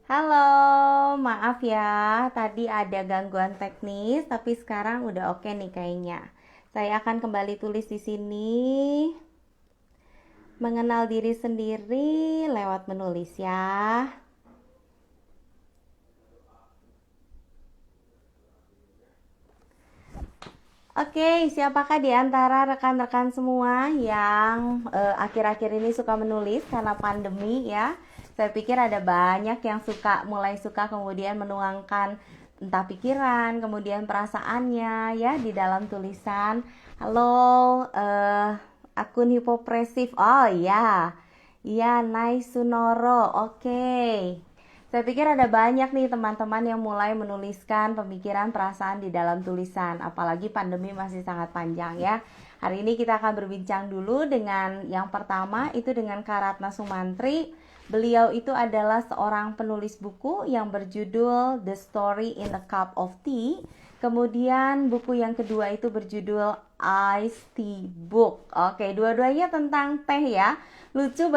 Halo, maaf ya, tadi ada gangguan teknis, tapi sekarang udah oke nih kayaknya. Saya akan kembali tulis di sini, mengenal diri sendiri lewat menulis ya. Oke, siapakah di antara rekan-rekan semua yang akhir-akhir ini suka menulis karena pandemi ya? Saya pikir ada banyak yang mulai suka kemudian menuangkan entah pikiran, kemudian perasaannya ya di dalam tulisan. Halo, akun hipopresif. Oh iya, iya, nice Sunoro. Oke. Saya pikir ada banyak nih teman-teman yang mulai menuliskan pemikiran perasaan di dalam tulisan, apalagi pandemi masih sangat panjang ya. Hari ini kita akan berbincang dulu dengan yang pertama itu dengan Kak Ratna Sumantri. Beliau itu adalah seorang penulis buku yang berjudul The Story in a Cup of Tea. Kemudian buku yang kedua itu berjudul Ice Tea Book. Oke, dua-duanya tentang teh ya. Lucu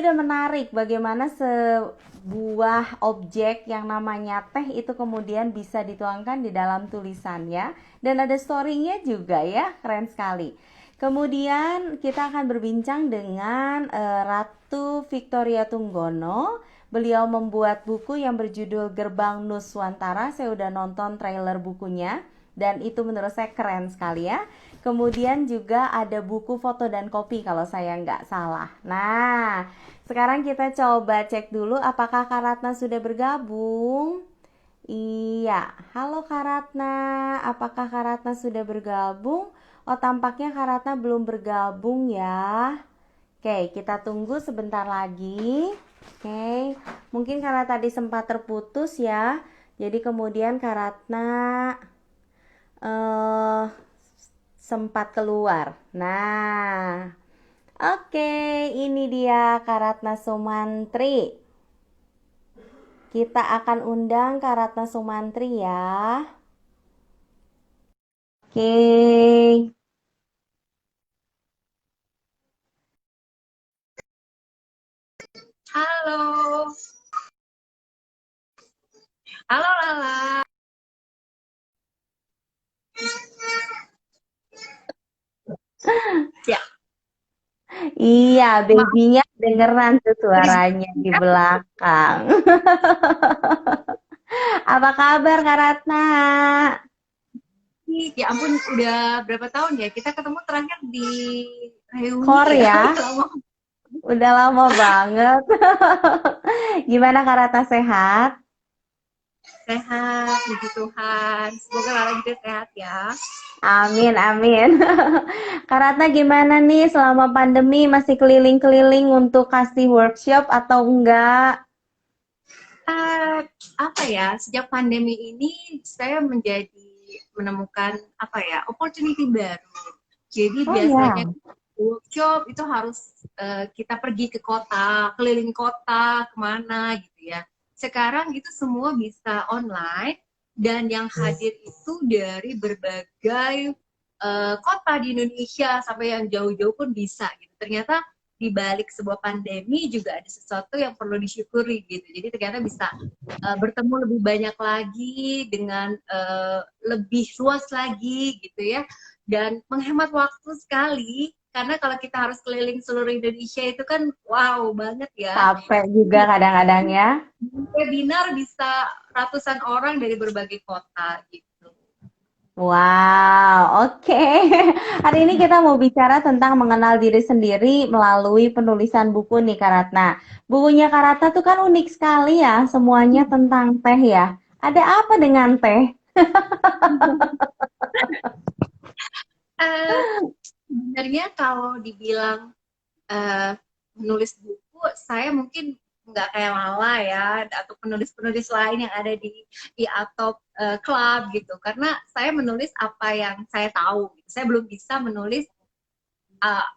dan menarik bagaimana sebuah objek yang namanya teh itu kemudian bisa dituangkan di dalam tulisan ya. Dan ada story-nya juga ya, keren sekali. Kemudian kita akan berbincang dengan Ratu Victoria Tunggono. Beliau membuat buku yang berjudul Gerbang Nuswantara. Saya udah nonton trailer bukunya dan itu menurut saya keren sekali ya. Kemudian juga ada buku foto dan kopi kalau saya nggak salah. Nah, sekarang kita coba cek dulu apakah Kak Ratna sudah bergabung. Iya, halo Kak Ratna. Apakah Kak Ratna sudah bergabung? Oh, tampaknya Kak Ratna belum bergabung ya. Oke, kita tunggu sebentar lagi. Oke, mungkin karena tadi sempat terputus ya. Jadi kemudian Kak Ratna eh sempat keluar. Nah, oke, ini dia Kak Ratna Sumantri. Kita akan undang Kak Ratna Sumantri ya. Oke. Halo, halo Lala. Ya, Iya, maaf babynya dengeran tuh berisik. suaranya di belakang. Apa kabar Kak Ratna? Ya ampun, udah berapa tahun ya? Kita ketemu terakhir di reuni ya. Korea, Udah lama. udah lama banget. Gimana Kak Ratna sehat? Sehat, puji Tuhan. Semoga Lala juga sehat ya. Amin, amin. Kak Ratna gimana nih selama pandemi masih keliling-keliling untuk kasih workshop atau enggak? Eh, apa ya? Sejak pandemi ini saya menemukan apa ya? Opportunity baru. Jadi Oh biasanya ya, workshop itu harus kita pergi ke kota, keliling kota, kemana gitu ya. Sekarang itu semua bisa online dan yang hadir itu dari berbagai kota di Indonesia sampai yang jauh-jauh pun bisa gitu. Ternyata di balik sebuah pandemi juga ada sesuatu yang perlu disyukuri gitu. Jadi ternyata bisa bertemu lebih banyak lagi dengan lebih luas lagi gitu ya dan menghemat waktu sekali karena kalau kita harus keliling seluruh Indonesia itu kan wow banget ya. capek juga kadang-kadang ya. Webinar bisa ratusan orang dari berbagai kota gitu. Wow, oke. Hari ini kita mau bicara tentang mengenal diri sendiri melalui penulisan buku nih, Kak Ratna. Bukunya Kak Ratna tuh kan unik sekali ya, semuanya tentang teh ya. Ada apa dengan teh? Uh, Sebenarnya kalau dibilang uh, menulis buku, saya mungkin nggak kayak Lala ya atau penulis-penulis lain yang ada di atop club gitu. Karena saya menulis apa yang saya tahu. Gitu. Saya belum bisa menulis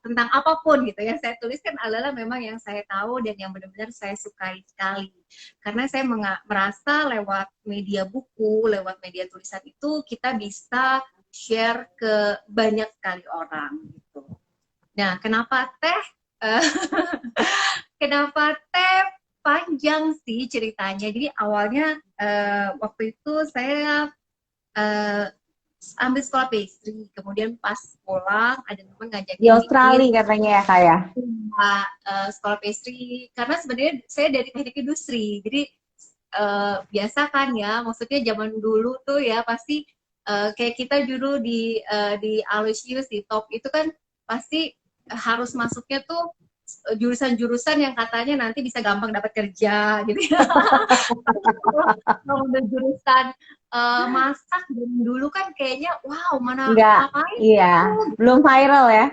tentang apapun gitu yang saya tuliskan adalah memang yang saya tahu dan yang benar-benar saya sukai sekali karena saya merasa lewat media buku lewat media tulisan itu kita bisa share ke banyak sekali orang gitu. Nah, kenapa teh? Eh, kenapa teh? panjang sih ceritanya. Jadi awalnya waktu itu saya eh, ambil sekolah pastry, kemudian pas pulang ada teman Di ngajakin bikin Australia katanya ya kak ya. sekolah pastry karena sebenarnya saya dari teknik industri, jadi biasa kan ya, maksudnya zaman dulu tuh ya pasti kayak kita dulu di Aloysius di top itu kan pasti harus masuknya tuh jurusan-jurusan yang katanya nanti bisa gampang dapat kerja gitu ya. Kalau udah jurusan masak dari dulu kan kayaknya wow mana Enggak, ngapain iya, tuh. belum viral ya.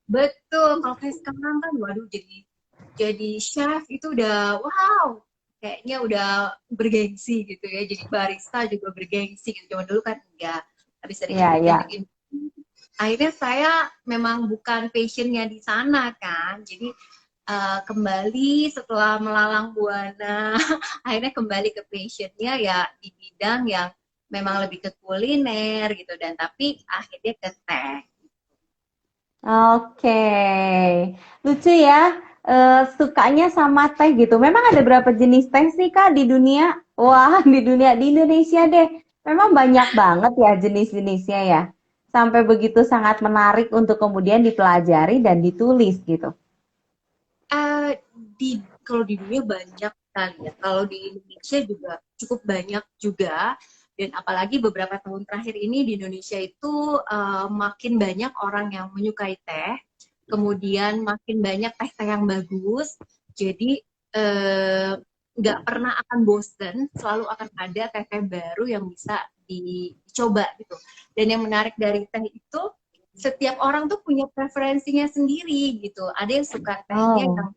Betul, kalau kayak sekarang kan waduh jadi chef itu udah wow, kayaknya udah bergengsi gitu ya. Jadi barista juga bergengsi gitu. Zaman dulu kan enggak. Habis dari Iya, iya. teknik industri, akhirnya saya memang bukan passionnya di sana kan. Jadi kembali setelah melalang buana, akhirnya kembali ke passionnya ya di bidang yang memang lebih ke kuliner gitu dan tapi akhirnya ke teh. Oke, lucu ya. Sukanya sama teh gitu. Memang ada berapa jenis teh sih kak di dunia? Wah, di dunia di Indonesia deh. Memang banyak banget ya jenis-jenisnya ya. Sampai begitu sangat menarik untuk kemudian dipelajari dan ditulis gitu. Eh, kalau di dunia banyak kali ya. Kalau di Indonesia juga cukup banyak juga. Dan apalagi beberapa tahun terakhir ini di Indonesia itu makin banyak orang yang menyukai teh. Kemudian makin banyak teh-teh yang bagus. Jadi eh, nggak pernah akan bosen, selalu akan ada teh-teh baru yang bisa dicoba gitu. Dan yang menarik dari teh itu setiap orang tuh punya preferensinya sendiri gitu. Ada yang suka tehnya yang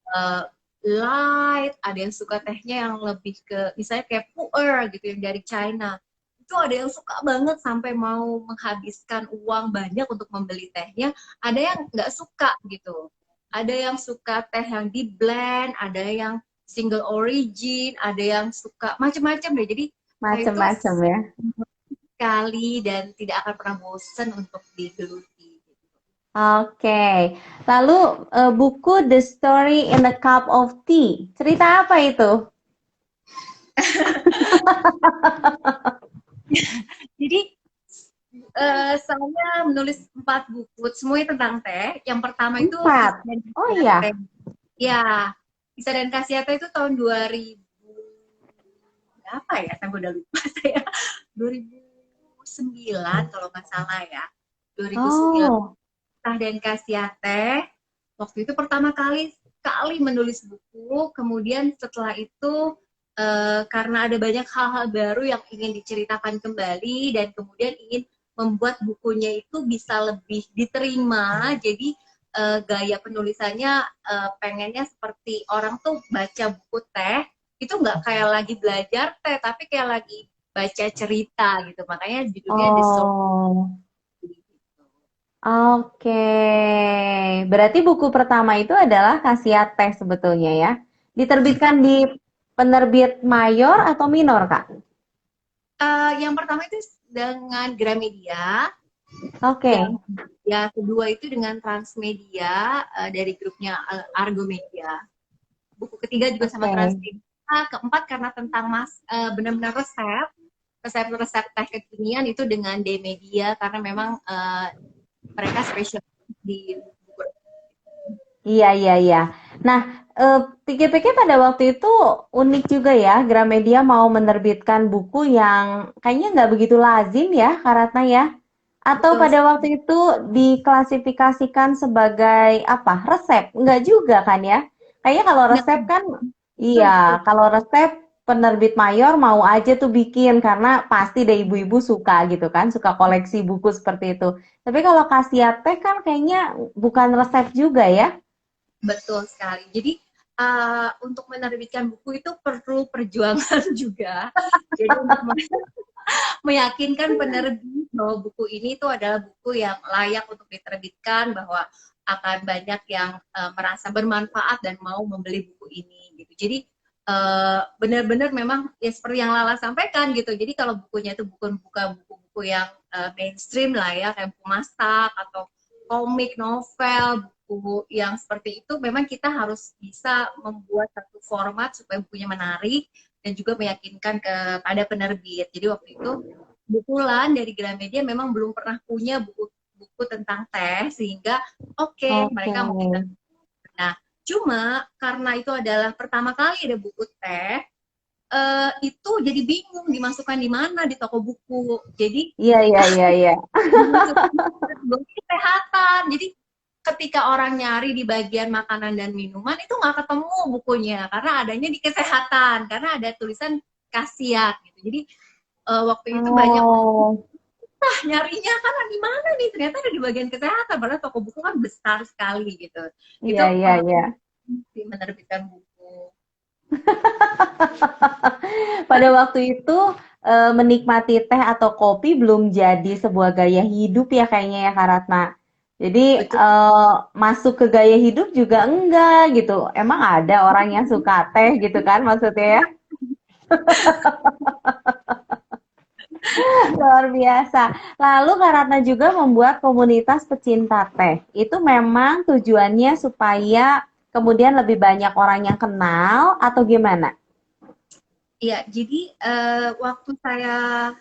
Oh, uh, light, ada yang suka tehnya yang lebih ke misalnya kayak pu'er gitu yang dari China. Itu ada yang suka banget sampai mau menghabiskan uang banyak untuk membeli tehnya. Ada yang nggak suka gitu. Ada yang suka teh yang di blend, ada yang single origin, ada yang suka macam-macam deh. Jadi teh itu macem-macem ya. sekali dan tidak akan pernah bosen untuk digeluti. Oke, lalu buku The Story in a Cup of Tea. Cerita apa itu? Jadi saya menulis 4 buku, semuanya tentang teh. Yang pertama itu Empat. Kisah dan Oh Khasiat iya. Teh. Ya, Kisah dan Khasiat Teh itu tahun 2000 berapa ya? Saya udah lupa saya. 2009 kalau nggak salah ya. 2009 Oh, Kisah dan Khasiat Teh. Waktu itu pertama kali menulis buku, kemudian setelah itu karena ada banyak hal-hal baru yang ingin diceritakan kembali dan kemudian ingin membuat bukunya itu bisa lebih diterima. Jadi gaya penulisannya pengennya seperti orang tuh baca buku teh itu nggak kayak lagi belajar teh, tapi kayak lagi baca cerita gitu. Makanya judulnya The Soul. oh, oke. Berarti buku pertama itu adalah Khasiat Teh sebetulnya ya. Diterbitkan di penerbit mayor atau minor, Kak? Yang pertama itu dengan Gramedia, Oke, dan ya kedua itu dengan Transmedia dari grupnya Argo Media. Buku ketiga juga sama oke. Transmedia. Keempat karena tentang benar-benar resep-resep teh kekinian itu dengan D-Media karena memang mereka spesial di buku. Iya, iya, iya. Nah, pikir-pikir pada waktu itu unik juga ya, Gramedia mau menerbitkan buku yang kayaknya nggak begitu lazim ya, Karatna ya. Atau Betul. pada waktu itu diklasifikasikan sebagai apa? Resep? Enggak juga kan ya? Kayaknya kalau Nah, resep kan, betul, iya, betul. kalau resep penerbit mayor mau aja tuh bikin karena pasti deh ibu-ibu suka gitu kan, suka koleksi buku seperti itu. Tapi kalau khasiat teh kan kayaknya bukan resep juga ya. Betul sekali. Jadi untuk menerbitkan buku itu perlu perjuangan juga. Jadi untuk meyakinkan penerbit bahwa buku ini itu adalah buku yang layak untuk diterbitkan, bahwa akan banyak yang merasa bermanfaat dan mau membeli buku ini gitu. Jadi benar-benar memang ya seperti yang Lala sampaikan gitu. Jadi kalau bukunya itu bukan buka buku-buku yang mainstream lah ya, kayak buku masak atau komik, novel, buku yang seperti itu memang kita harus bisa membuat satu format supaya bukunya menarik dan juga meyakinkan kepada penerbit. Jadi waktu itu kebetulan dari Gramedia memang belum pernah punya buku tentang teh sehingga oke, Oke. mereka mau kita. Nah, cuma karena itu adalah pertama kali ada buku teh, itu jadi bingung dimasukkan di mana di toko buku. Jadi Iya, iya, iya, iya. dimasukkan di kategori kesehatan. Jadi ketika orang nyari di bagian makanan dan minuman itu nggak ketemu bukunya karena adanya di kesehatan karena ada tulisan khasiat gitu. Jadi waktu itu banyak Oh, nyarinya kan di mana nih ternyata ada di bagian kesehatan padahal toko buku kan besar sekali gitu. iya, Itu iya, iya. pengalaman menerbitkan buku. Pada waktu itu menikmati teh atau kopi belum jadi sebuah gaya hidup ya kayaknya ya Kak Ratna. Jadi Betul. masuk ke gaya hidup juga enggak gitu. Emang ada orang yang suka teh gitu kan maksudnya ya? Luar biasa. Lalu Kak Ratna juga membuat komunitas pecinta teh. Itu memang tujuannya supaya kemudian lebih banyak orang yang kenal atau gimana? Iya, jadi waktu saya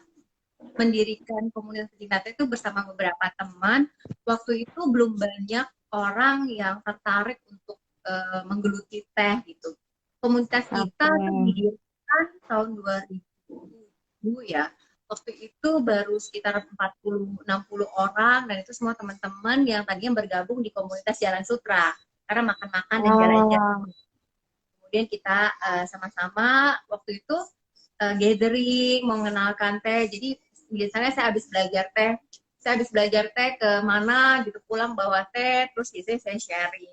mendirikan komunitas pecinta teh itu bersama beberapa teman, waktu itu belum banyak orang yang tertarik untuk menggeluti teh gitu. Komunitas kita Oke. tuh didirikan tahun 2000 ya. Waktu itu baru sekitar 40-60 orang dan itu semua teman-teman yang tadinya bergabung di komunitas Jalan Sutra. Karena makan-makan dan jalan-jalan. Oh, Kemudian kita sama-sama waktu itu gathering, mengenalkan teh. Jadi biasanya saya habis belajar teh ke mana gitu pulang bawa teh, terus biasanya saya sharing.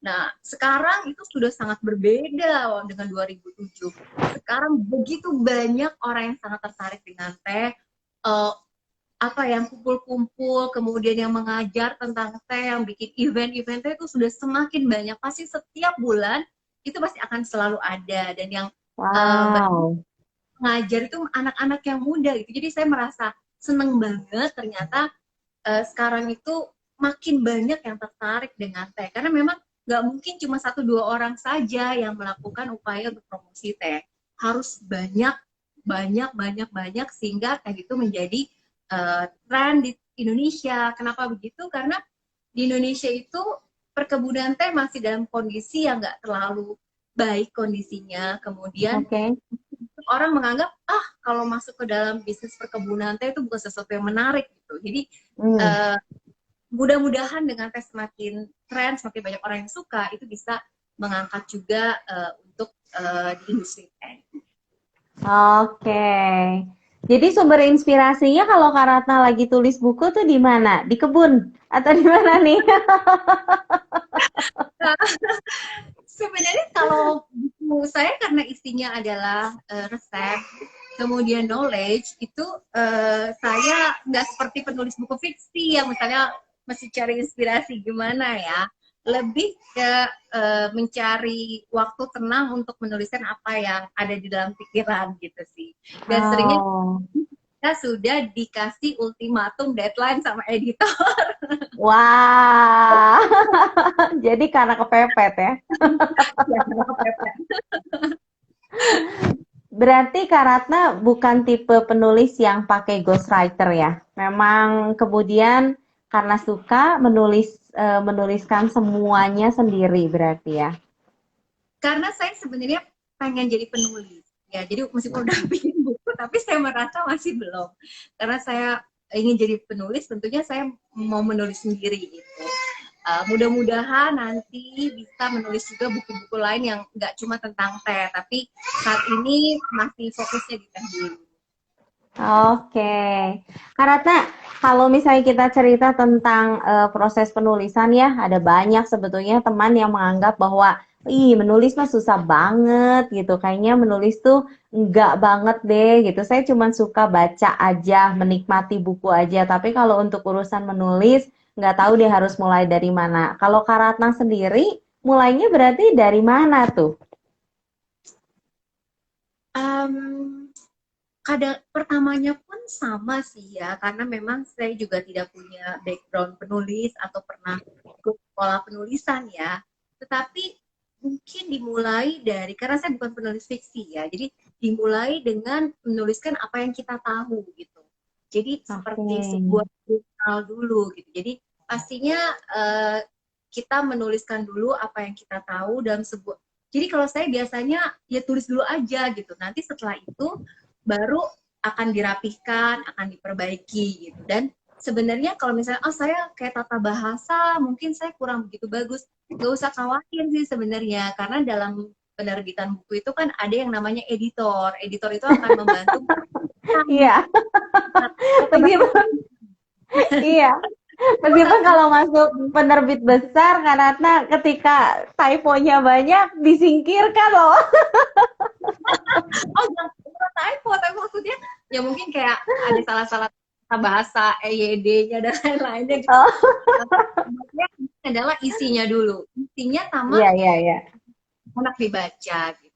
Nah, sekarang itu sudah sangat berbeda dengan 2007. Sekarang begitu banyak orang yang sangat tertarik dengan teh, uh, apa yang kumpul-kumpul, kemudian yang mengajar tentang teh, yang bikin event-event teh itu sudah semakin banyak. Pasti setiap bulan itu pasti akan selalu ada dan yang wow. ngajar itu anak-anak yang muda gitu. Jadi saya merasa seneng banget ternyata sekarang itu makin banyak yang tertarik dengan teh. Karena memang nggak mungkin cuma satu dua orang saja yang melakukan upaya untuk promosi teh. Harus banyak, banyak, banyak, banyak sehingga teh itu menjadi tren di Indonesia. Kenapa begitu? Karena di Indonesia itu perkebunan teh masih dalam kondisi yang nggak terlalu baik kondisinya. Kemudian Oke. orang menganggap kalau masuk ke dalam bisnis perkebunan teh itu bukan sesuatu yang menarik gitu. Jadi Hmm. uh, mudah-mudahan dengan teh semakin tren, semakin banyak orang yang suka, itu bisa mengangkat juga untuk di industri teh. Oke. Jadi sumber inspirasinya kalau Kak Ratna lagi tulis buku tuh di mana? Di kebun atau di mana nih? Nah, sebenarnya kalau buku saya karena isinya adalah resep, kemudian knowledge, itu saya nggak seperti penulis buku fiksi yang misalnya masih cari inspirasi gimana ya. Lebih ke mencari waktu tenang untuk menuliskan apa yang ada di dalam pikiran gitu sih. Dan seringnya Oh, kita sudah dikasih ultimatum deadline sama editor. wah. Jadi karena kepepet ya. Ya, kepepet. Berarti Kak Ratna bukan tipe penulis yang pakai ghostwriter ya. Memang kemudian karena suka menuliskan semuanya sendiri berarti ya. Karena saya sebenarnya pengen jadi penulis ya, jadi meskipun udah bikin buku tapi saya merasa masih belum, karena saya ingin jadi penulis tentunya saya mau menulis sendiri gitu. Mudah-mudahan nanti bisa menulis juga buku-buku lain yang nggak cuma tentang teh, tapi saat ini masih fokusnya di teh dulu. Oke, Kak Ratna, kalau misalnya kita cerita tentang proses penulisan ya, ada banyak sebetulnya teman yang menganggap bahwa, ih menulis mah susah banget gitu, kayaknya menulis tuh enggak banget deh gitu. Saya cuma suka baca aja, menikmati buku aja, tapi kalau untuk urusan menulis, nggak tahu deh harus mulai dari mana. Kalau Kak Ratna sendiri, mulainya berarti dari mana tuh? Um, kadang pertamanya pun sama sih ya, karena memang saya juga tidak punya background penulis atau pernah ikut sekolah penulisan ya. Tetapi mungkin dimulai dari, karena saya bukan penulis fiksi ya, jadi dimulai dengan menuliskan apa yang kita tahu gitu. Jadi Oke. seperti sebuah jurnal dulu gitu. Jadi pastinya kita menuliskan dulu apa yang kita tahu dalam sebuah. Jadi kalau saya biasanya ya tulis dulu aja gitu. Nanti setelah itu baru akan dirapihkan, akan diperbaiki gitu. Dan sebenarnya kalau misalnya, oh saya kayak tata bahasa, mungkin saya kurang begitu bagus, nggak usah khawatir sih sebenarnya, karena dalam penerbitan buku itu kan ada yang namanya editor. Editor itu akan membantu Iya, meskipun iya, meskipun kalau masuk penerbit besar karena ketika typonya banyak disingkirkan loh. oh jangan typo, tapi maksudnya ya mungkin kayak ada salah-salah bahasa EYD-nya dan lain-lainnya gitu. Oh, Sebenarnya ini adalah isinya dulu, isinya sama iya, iya, iya. anak dibaca gitu.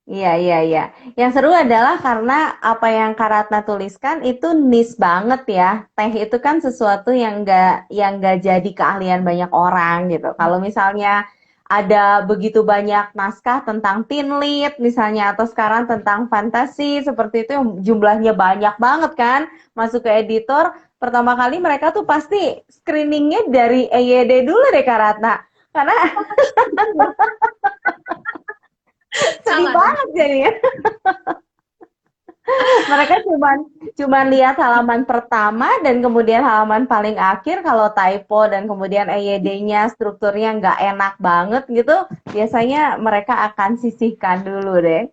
Iya, iya, iya. Yang seru adalah karena apa yang Kak Ratna tuliskan itu niche banget ya. Teh itu kan sesuatu yang nggak jadi keahlian banyak orang gitu. Kalau misalnya ada begitu banyak naskah tentang teen lead misalnya atau sekarang tentang fantasi seperti itu yang jumlahnya banyak banget kan masuk ke editor. Pertama kali mereka tuh pasti screeningnya dari EYD dulu deh Kak Ratna. Karena sedih Salah dong. banget jadinya. Mereka cuman lihat halaman pertama dan kemudian halaman paling akhir kalau typo dan kemudian EYD-nya strukturnya nggak enak banget gitu, biasanya mereka akan sisihkan dulu deh.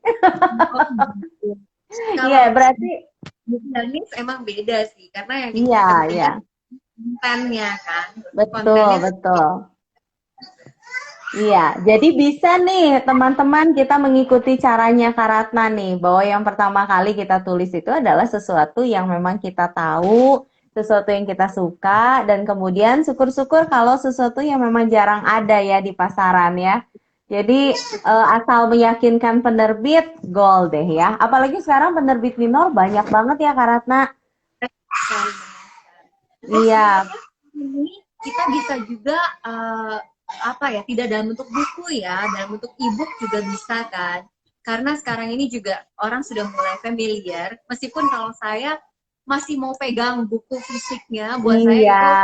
Oh, gitu. Iya, Kalau berarti Janis emang beda sih, karena yang iya, iya. dipentingkan kontennya kan, Betul, kontennya. betul. Iya, jadi bisa nih teman-teman kita mengikuti caranya Kak Ratna nih, bahwa yang pertama kali kita tulis itu adalah sesuatu yang memang kita tahu, sesuatu yang kita suka, dan kemudian syukur-syukur kalau sesuatu yang memang jarang ada ya di pasaran ya. Jadi asal meyakinkan penerbit, goal deh ya. Apalagi sekarang penerbit minor banyak banget ya Kak Ratna. Dan Iya, sebenarnya ini kita bisa juga apa ya, tidak dalam bentuk buku ya, dalam bentuk e-book juga bisa kan, karena sekarang ini juga orang sudah mulai familiar, meskipun kalau saya masih mau pegang buku fisiknya, buat saya iya.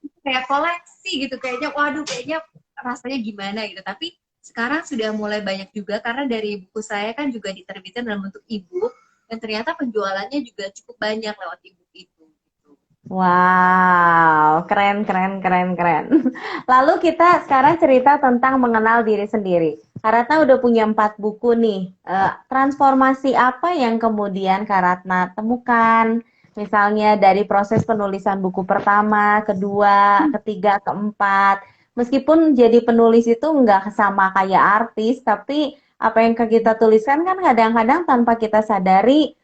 itu kayak koleksi gitu, kayaknya waduh kayaknya rasanya gimana gitu. Tapi sekarang sudah mulai banyak juga, karena dari buku saya kan juga diterbitkan dalam bentuk e-book, dan ternyata penjualannya juga cukup banyak lewat e-book itu gitu. Wow, keren, keren, keren, keren. Lalu kita sekarang cerita tentang mengenal diri sendiri. Karatna udah punya 4 buku nih. Transformasi apa yang kemudian Karatna temukan? Misalnya dari proses penulisan buku pertama, kedua, ketiga, keempat. Meskipun jadi penulis itu nggak sama kayak artis, tapi apa yang kita tuliskan kan kadang-kadang tanpa kita sadari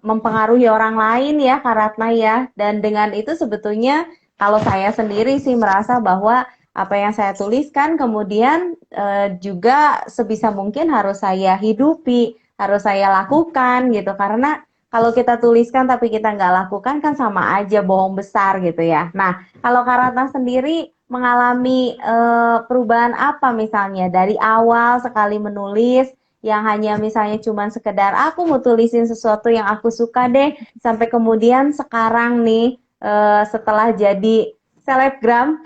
mempengaruhi orang lain ya Kak Ratna ya. Dan dengan itu sebetulnya kalau saya sendiri sih merasa bahwa apa yang saya tuliskan kemudian juga sebisa mungkin harus saya hidupi, harus saya lakukan gitu. Karena kalau kita tuliskan tapi kita nggak lakukan kan sama aja bohong besar gitu ya. Nah, kalau Kak Ratna sendiri mengalami perubahan apa misalnya dari awal sekali menulis yang hanya misalnya cuman sekedar aku mau tulisin sesuatu yang aku suka deh sampai kemudian sekarang nih setelah jadi selebgram.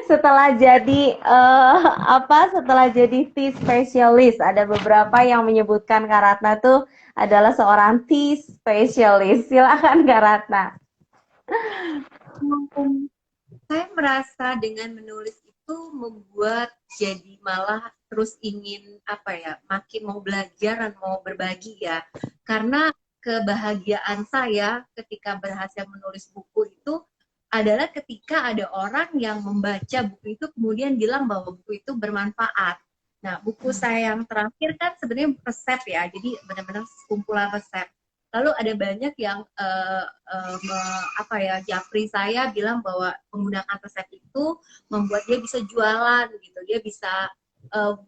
Setelah jadi setelah jadi tea specialist ada beberapa yang menyebutkan Kak Ratna tuh adalah seorang tea specialist. Silakan Kak Ratna. Saya merasa dengan menulis itu membuat jadi malah terus ingin apa ya, makin mau belajar dan mau berbagi ya. Karena kebahagiaan saya ketika berhasil menulis buku itu adalah ketika ada orang yang membaca buku itu kemudian bilang bahwa buku itu bermanfaat. Nah, buku saya yang terakhir kan sebenarnya resep ya, jadi benar-benar kumpulan resep. Lalu ada banyak yang apa ya, japri saya bilang bahwa menggunakan resep itu membuat dia bisa jualan gitu, dia bisa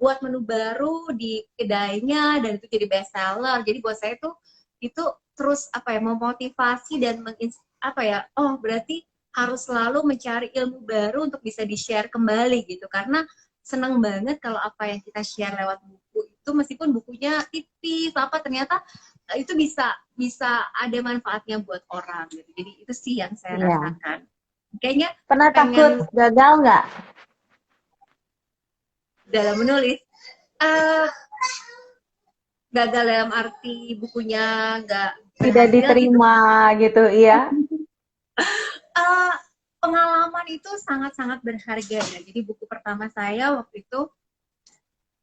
buat menu baru di kedainya dan itu jadi best seller. Jadi buat saya tuh itu terus apa ya, memotivasi dan apa ya, oh berarti harus selalu mencari ilmu baru untuk bisa di-share kembali gitu, karena senang banget kalau apa yang kita share lewat buku itu meskipun bukunya tipis apa ternyata itu bisa bisa ada manfaatnya buat orang gitu. Jadi itu sih yang saya Iya. rasakan. Kayaknya Pernah takut pengen gagal nggak? dalam menulis, eh gagal dalam arti bukunya nggak Tidak berhasil gitu. diterima gitu, iya. Eh, Pengalaman itu sangat-sangat berharga ya. Jadi buku pertama saya waktu itu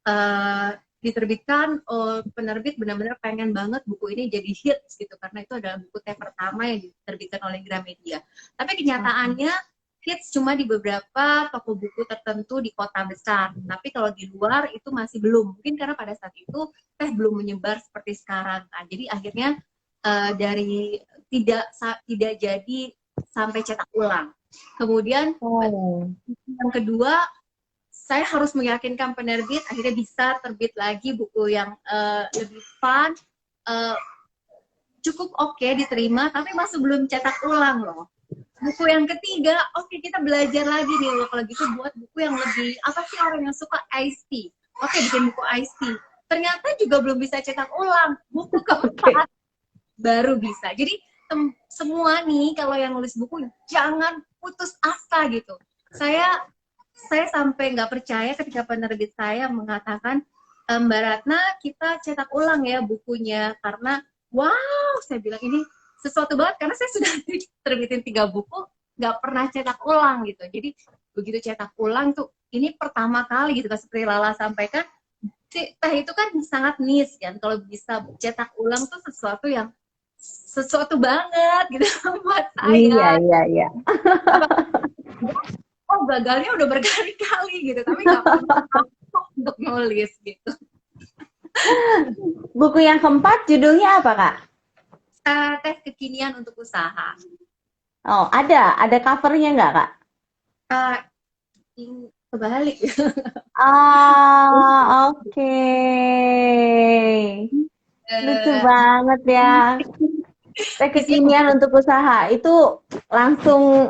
eh, diterbitkan penerbit benar-benar pengen banget buku ini jadi hits gitu karena itu adalah buku teh pertama yang diterbitkan oleh Gramedia. Tapi kenyataannya hits cuma di beberapa toko buku tertentu di kota besar. Tapi kalau di luar itu masih belum. Mungkin karena pada saat itu teh belum menyebar seperti sekarang kan. Jadi akhirnya dari tidak jadi sampai cetak ulang. Kemudian Oh. yang kedua, saya harus meyakinkan penerbit akhirnya bisa terbit lagi buku yang lebih fun, uh, cukup oke diterima, tapi masih belum cetak ulang loh. Buku yang ketiga, oke kita belajar lagi nih loh, kalau gitu buat buku yang lebih, apa sih orang yang suka iced tea? Oke, bikin buku iced tea. Ternyata juga belum bisa cetak ulang. Buku Oke. keempat baru bisa. Jadi semua nih kalau yang nulis buku jangan putus asa gitu. Saya sampai nggak percaya ketika penerbit saya mengatakan, Mbak Ratna kita cetak ulang ya bukunya, karena wow, saya bilang ini sesuatu banget karena saya sudah terbitin 3 buku nggak pernah cetak ulang gitu. Jadi begitu cetak ulang tuh ini pertama kali gitu kan, seperti Lala sampaikan, teh itu kan sangat niche kan, kalau bisa cetak ulang tuh sesuatu banget gitu buat Iya, saya. iya, iya. Oh gagalnya udah berkali-kali gitu, tapi nggak pernah kapok untuk nulis gitu. Buku yang keempat judulnya apa, Kak? Teh kekinian untuk usaha. Oh, ada covernya nggak, Kak? Uh, Kebalik. Ah, oke. Lucu uh, banget ya. Teh Isinya kekinian untuk usaha itu langsung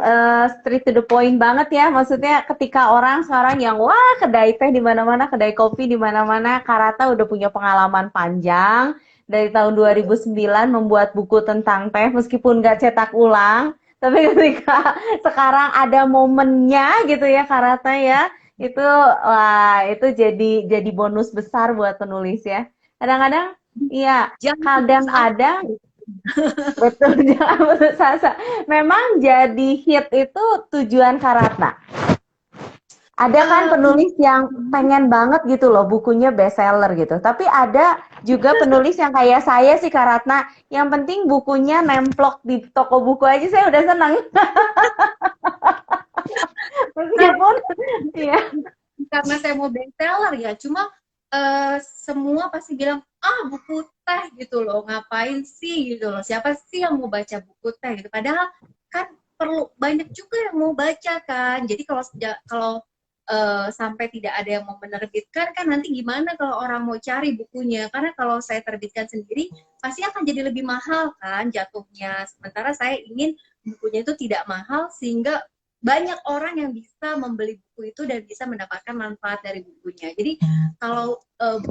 straight to the point banget ya. Maksudnya ketika orang sekarang yang wah kedai teh di mana-mana, kedai kopi di mana-mana, Karata udah punya pengalaman panjang dari tahun 2009 membuat buku tentang teh meskipun nggak cetak ulang. Tapi ketika sekarang ada momennya gitu ya Karata ya, itu wah itu jadi bonus besar buat penulis ya. Kadang-kadang iya, jangan putus asa. kadang-kadang betul, jangan putus asa. Memang jadi hit itu tujuan Karatna. Ada kan Uh, penulis yang pengen banget gitu loh bukunya bestseller gitu. Tapi ada juga penulis yang kayak saya sih Karatna, yang penting bukunya nemplok di toko buku aja saya udah senang. Meskipun ya. Karena saya mau bestseller ya, cuma semua pasti bilang buku teh gitu loh, ngapain sih gitu loh, siapa sih yang mau baca buku teh gitu, padahal kan perlu banyak juga yang mau baca kan. Jadi kalau sampai tidak ada yang mau menerbitkan kan nanti gimana kalau orang mau cari bukunya, karena kalau saya terbitkan sendiri pasti akan jadi lebih mahal kan jatuhnya, sementara saya ingin bukunya itu tidak mahal sehingga banyak orang yang bisa membeli buku itu dan bisa mendapatkan manfaat dari bukunya. Jadi kalau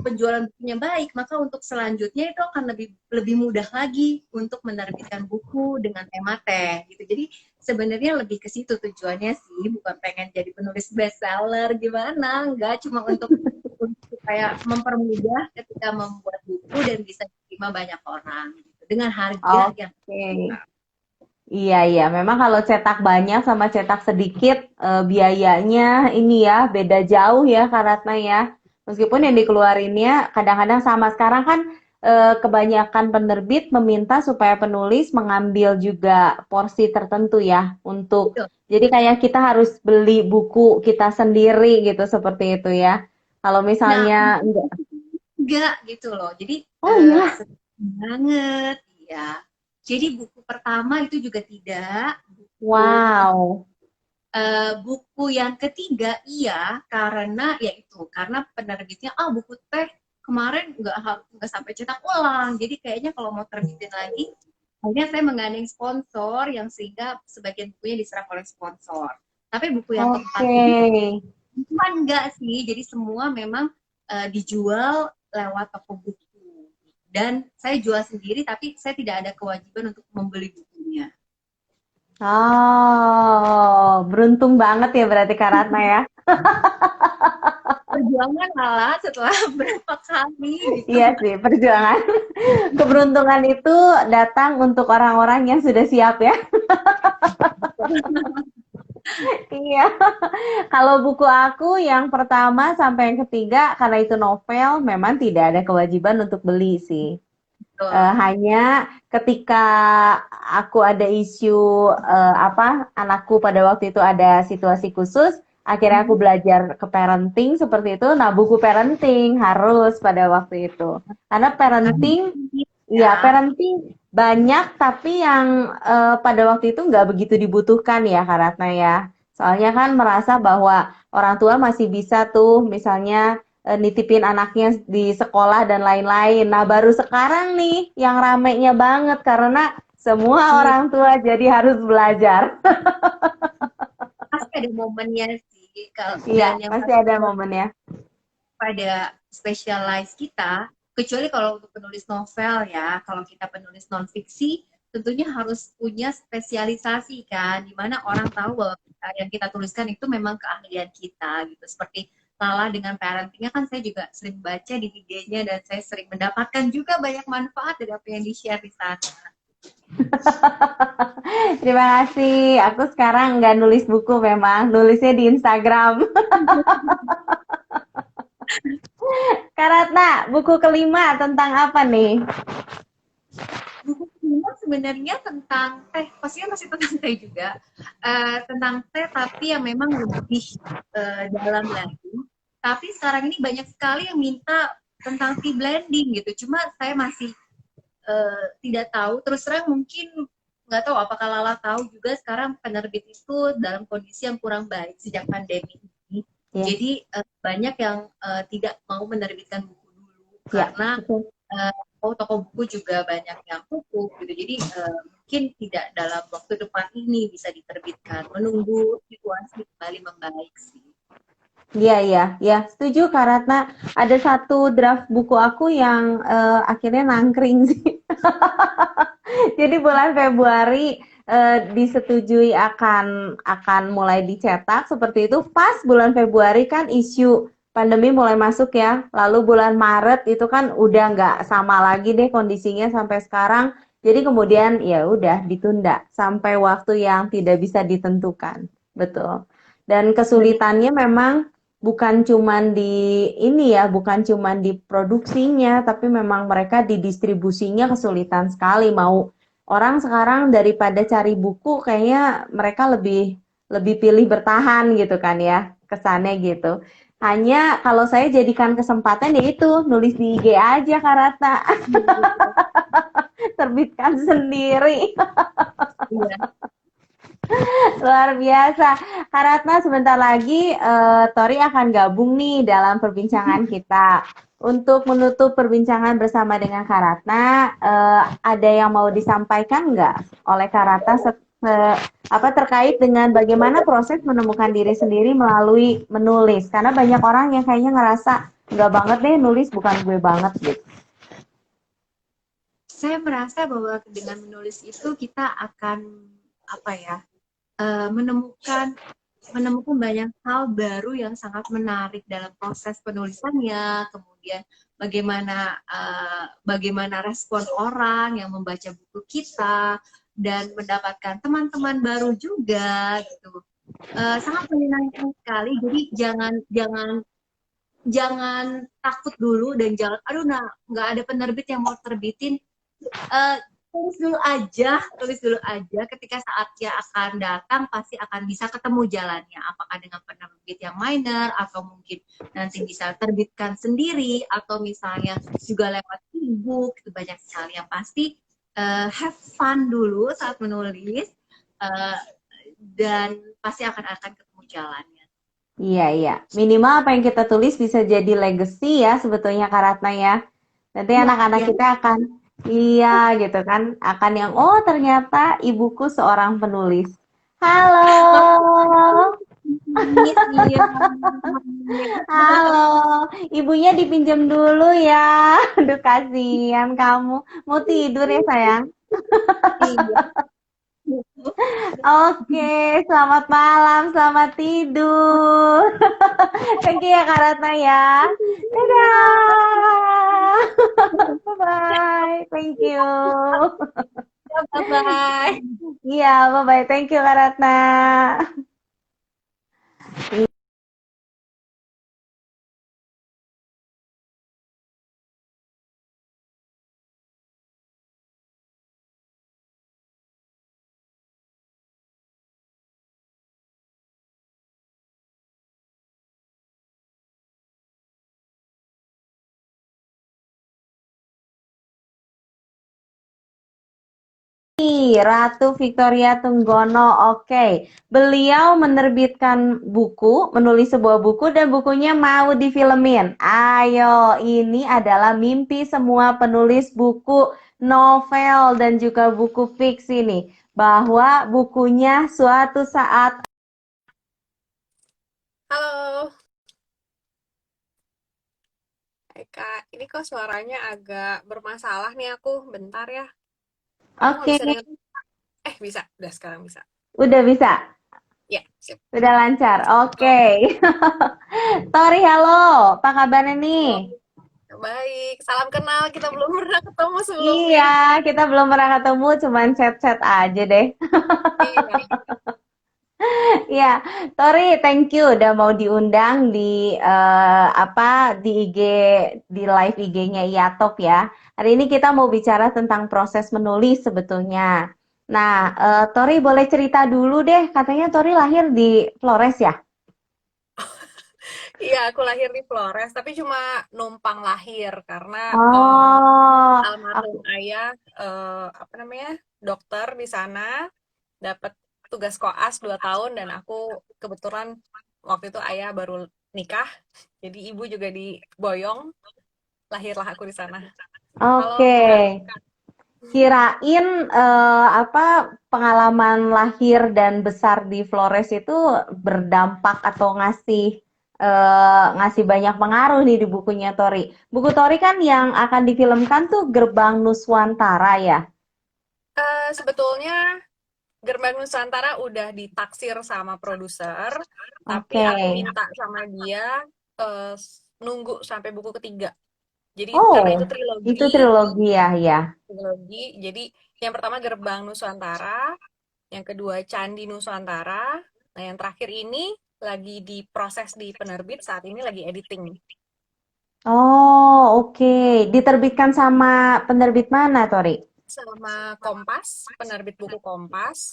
penjualan bukunya baik, maka untuk selanjutnya itu akan lebih mudah lagi untuk menerbitkan buku dengan tema teh gitu. Jadi sebenarnya lebih ke situ tujuannya sih, bukan pengen jadi penulis bestseller gimana, enggak, cuma untuk kayak mempermudah ketika membuat buku dan bisa diterima banyak orang gitu, dengan harga yang Oke. Iya, iya. Memang kalau cetak banyak sama cetak sedikit, biayanya ini ya, beda jauh ya, Kak Ratna ya. Meskipun yang dikeluarinnya kadang-kadang sama. Sekarang kan kebanyakan penerbit meminta supaya penulis mengambil juga porsi tertentu ya untuk. gitu. Jadi kayak kita harus beli buku kita sendiri gitu, seperti itu ya. Kalau Nah, misalnya enggak. enggak gitu loh. Jadi Oh iya. banget. ya. Jadi buku pertama itu juga tidak. Wow. Buku yang ketiga iya, karena penerbitnya buku teh kemarin nggak sampai cetak ulang, jadi kayaknya kalau mau terbitin lagi akhirnya saya menggandeng sponsor yang sehingga sebagian bukunya diserap oleh sponsor. Tapi buku yang keempat Oke. ini cuma enggak sih, jadi semua memang dijual lewat toko buku dan saya jual sendiri, tapi saya tidak ada kewajiban untuk membeli bukunya. Oh, beruntung banget ya berarti Kak Ratna ya. Perjuangan lah setelah berapa kali gitu. Iya sih, perjuangan. Keberuntungan itu datang untuk orang-orang yang sudah siap ya. Iya. Kalau buku aku yang pertama sampai yang ketiga, karena itu novel, memang tidak ada kewajiban untuk beli sih. Betul. Hanya ketika aku ada isu anakku pada waktu itu ada situasi khusus, akhirnya aku belajar ke parenting seperti itu. Nah, buku parenting harus pada waktu itu. Karena parenting, ya Ya, parenting banyak tapi yang pada waktu itu nggak begitu dibutuhkan ya Kak Ratna ya. Soalnya kan merasa bahwa orang tua masih bisa tuh misalnya nitipin anaknya di sekolah dan lain-lain. Nah, baru sekarang nih yang ramenya banget karena semua iya, orang tua jadi harus belajar. pasti ada momennya sih. Iya, Dan yang pasti pasti ada momennya. pada specialize kita, kecuali kalau untuk penulis novel ya, kalau kita penulis non fiksi, tentunya harus punya spesialisasi kan, di mana orang tahu bahwa yang kita tuliskan itu memang keahlian kita gitu. Seperti Lala dengan parentingnya kan saya juga sering baca di IG-nya dan saya sering mendapatkan juga banyak manfaat dari apa yang di-share di sana. Terima kasih. Aku sekarang nggak nulis buku memang, nulisnya di Instagram. Kak Ratna, buku kelima tentang apa nih? Buku kelima sebenarnya tentang teh, pastinya masih tentang teh juga, tentang teh tapi yang memang lebih dalam lagi. Tapi sekarang ini banyak sekali yang minta tentang tea blending gitu. Cuma saya masih tidak tahu. Terus terang mungkin nggak tahu apakah Lala tahu juga sekarang penerbit itu dalam kondisi yang kurang baik sejak pandemi ini. Ya, Jadi banyak yang tidak mau menerbitkan buku dulu ya, karena betul. toko buku juga banyak yang tutup gitu. Jadi mungkin tidak dalam waktu depan ini bisa diterbitkan. Menunggu situasi kembali membaik sih. Iya, iya, ya, setuju Kak Ratna. Ada satu draft buku aku yang akhirnya nangkring sih. Jadi bulan Februari disetujui akan mulai dicetak seperti itu. Pas bulan Februari kan isu pandemi mulai masuk ya. Lalu bulan Maret itu kan udah nggak sama lagi deh kondisinya sampai sekarang. Jadi kemudian ya udah ditunda sampai waktu yang tidak bisa ditentukan. Betul. Dan Banyak kesulitannya memang bukan cuman di ini ya, bukan cuman di produksinya, tapi memang mereka di distribusinya kesulitan sekali. Mau orang sekarang daripada cari buku, kayaknya mereka lebih lebih pilih bertahan gitu kan ya, kesannya gitu. Hanya kalau saya jadikan kesempatan ya itu nulis di IG aja Kak Ratna, gitu. terbitkan sendiri. Iya. Luar biasa. Kak Ratna, sebentar lagi Tori akan gabung nih dalam perbincangan kita. Untuk menutup perbincangan bersama dengan Kak Ratna, ada yang mau disampaikan nggak oleh Kak Ratna terkait dengan bagaimana proses menemukan diri sendiri melalui menulis? Karena banyak orang yang kayaknya ngerasa nggak banget deh nulis, bukan gue banget gitu. Saya merasa bahwa dengan menulis itu kita akan apa ya, menemukan menemukan banyak hal baru yang sangat menarik dalam proses penulisannya. Kemudian bagaimana respon orang yang membaca buku kita dan mendapatkan teman-teman baru juga gitu. Sangat menyenangkan sekali. Jadi jangan jangan jangan takut dulu dan jangan aduh nah nggak ada penerbit yang mau terbitin. Eh, tulis dulu aja, ketika saatnya akan datang pasti akan bisa ketemu jalannya, apakah dengan penerbit yang minor atau mungkin nanti bisa terbitkan sendiri atau misalnya juga lewat ebook, itu banyak sekali yang pasti have fun dulu saat menulis, eh, dan pasti akan ketemu jalannya. Iya, iya. Minimal apa yang kita tulis bisa jadi legacy ya sebetulnya Kak Ratna ya. Nanti Iya, anak-anak iya. kita akan, iya gitu kan, akan yang, oh ternyata ibuku seorang penulis. Halo, Iya. halo. Ibunya dipinjam dulu ya. Aduh kasihan kamu. Mau tidur ya sayang? Iya. Oke, selamat malam, selamat tidur. Thank you ya Kak Ratna ya. Dadah. Bye-bye. Thank you. Bye bye. Iya, bye-bye. Thank you Kak Ratna. Ratu Victoria Tunggono, oke. Beliau menerbitkan buku, menulis sebuah buku dan bukunya mau difilmin. Ayo, ini adalah mimpi semua penulis buku novel dan juga buku fiksi nih, bahwa bukunya suatu saat. Halo, Kak. Ini kok suaranya agak bermasalah nih aku. Bentar ya. Kamu nggak Oke, bisa dengar? Bisa. Udah sekarang bisa. udah bisa, Ya, sip. udah lancar. Oke. Oke. Tori, halo. Apa kabarnya nih? Oh, baik. Salam kenal. Kita belum pernah ketemu Iya, sebelumnya. kita belum pernah ketemu, cuman chat-chat aja deh. Iya. Iya, Tori, thank you udah mau diundang di apa di IG di live IG-nya Iatop ya. Hari ini kita mau bicara tentang proses menulis sebetulnya. Nah, Tori boleh cerita dulu deh. Katanya Tori lahir di Flores ya? Iya, aku lahir di Flores, tapi cuma numpang lahir karena Oh, almarhum ayah apa namanya? Dokter di sana, dapat tugas koas 2 tahun dan aku kebetulan waktu itu ayah baru nikah. Jadi ibu juga diboyong, lahirlah aku di sana. Kalau oke. Kak, Kirain apa pengalaman lahir dan besar di Flores itu berdampak atau ngasih banyak pengaruh nih di bukunya Tori. Buku Tori kan yang akan difilmkan tuh Gerbang Nuswantara ya. sebetulnya Gerbang Nusantara udah ditaksir sama produser, tapi Oke. aku minta sama dia eh, nunggu sampai buku ketiga. Jadi karena Oh, itu itu trilogi, trilogi ya, ya. trilogi. Jadi yang pertama Gerbang Nusantara, yang kedua Candi Nusantara, nah yang terakhir ini lagi diproses di penerbit, saat ini lagi editing Oh, oke. Diterbitkan sama penerbit mana, Tori? sama Kompas, penerbit buku Kompas.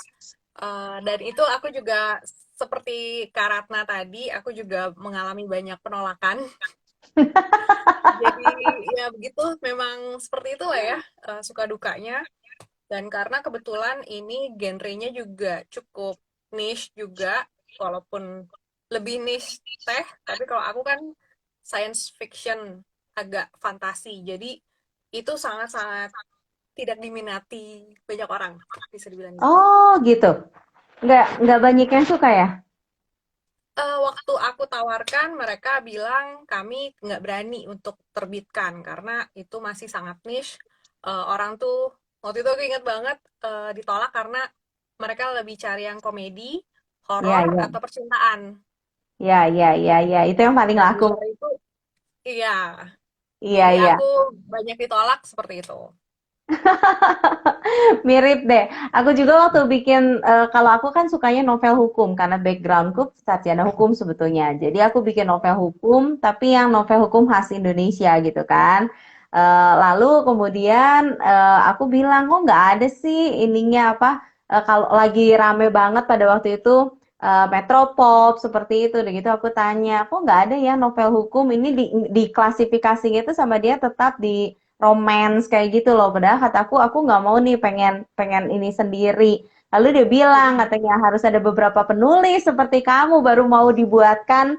Dan itu aku juga seperti Kak Ratna tadi, aku juga mengalami banyak penolakan. Jadi ya begitu, memang seperti itu lah ya, suka dukanya. Dan karena kebetulan ini genrenya juga cukup niche juga, walaupun lebih niche teh, tapi kalau aku kan science fiction, agak fantasi. Jadi itu sangat-sangat tidak diminati banyak orang, bisa dibilang gitu. Oh, gitu. Nggak banyak yang suka ya? Waktu aku tawarkan, mereka bilang kami nggak berani untuk terbitkan karena itu masih sangat niche. Orang tuh waktu itu aku ingat banget ditolak karena mereka lebih cari yang komedi, Iya, horor iya. atau percintaan. Iya, iya, iya, iya. Itu yang paling Nah, di laku. luar itu, iya. Iya, Jadi iya. aku banyak ditolak seperti itu. Mirip deh. Aku juga waktu bikin, kalau aku kan sukanya novel hukum karena backgroundku sarjana hukum sebetulnya. Jadi aku bikin novel hukum, tapi yang novel hukum khas Indonesia gitu kan. Lalu kemudian aku bilang, kok nggak ada sih ininya apa? Kalau lagi rame banget pada waktu itu Metropop seperti itu. Dan gitu aku tanya, kok nggak ada ya novel hukum ini diklasifikasinya itu sama dia tetap di romance kayak gitu loh. Padahal kataku aku nggak mau nih, pengen pengen ini sendiri. Lalu dia bilang katanya harus ada beberapa penulis seperti kamu baru mau dibuatkan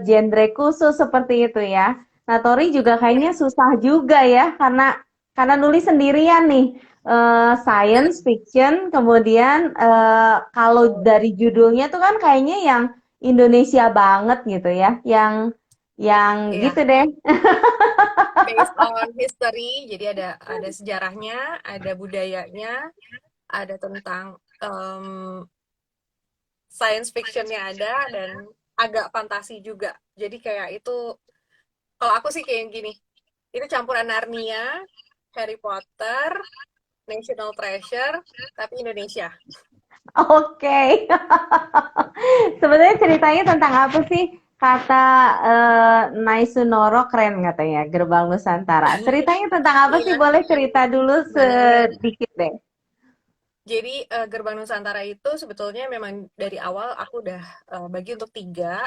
genre khusus seperti itu ya. Nah, Tori juga Ya, kayaknya susah juga ya karena nulis sendirian nih. benar. Science fiction, kemudian kalau dari judulnya tuh kan kayaknya yang Indonesia banget gitu ya, yang Iya, gitu deh. based on history, jadi ada sejarahnya, ada budayanya, ada tentang science fictionnya ada, dan agak fantasi juga. Jadi kayak itu, kalau aku sih kayak gini, itu campuran Narnia, Harry Potter, National Treasure, tapi Indonesia. Oke. Sebenarnya ceritanya tentang apa sih? Kata Naisunoro keren katanya, Gerbang Nusantara. Ceritanya tentang apa sih? Iya, Boleh cerita dulu benar. sedikit deh. Jadi Gerbang Nusantara itu sebetulnya memang dari awal aku udah bagi untuk tiga,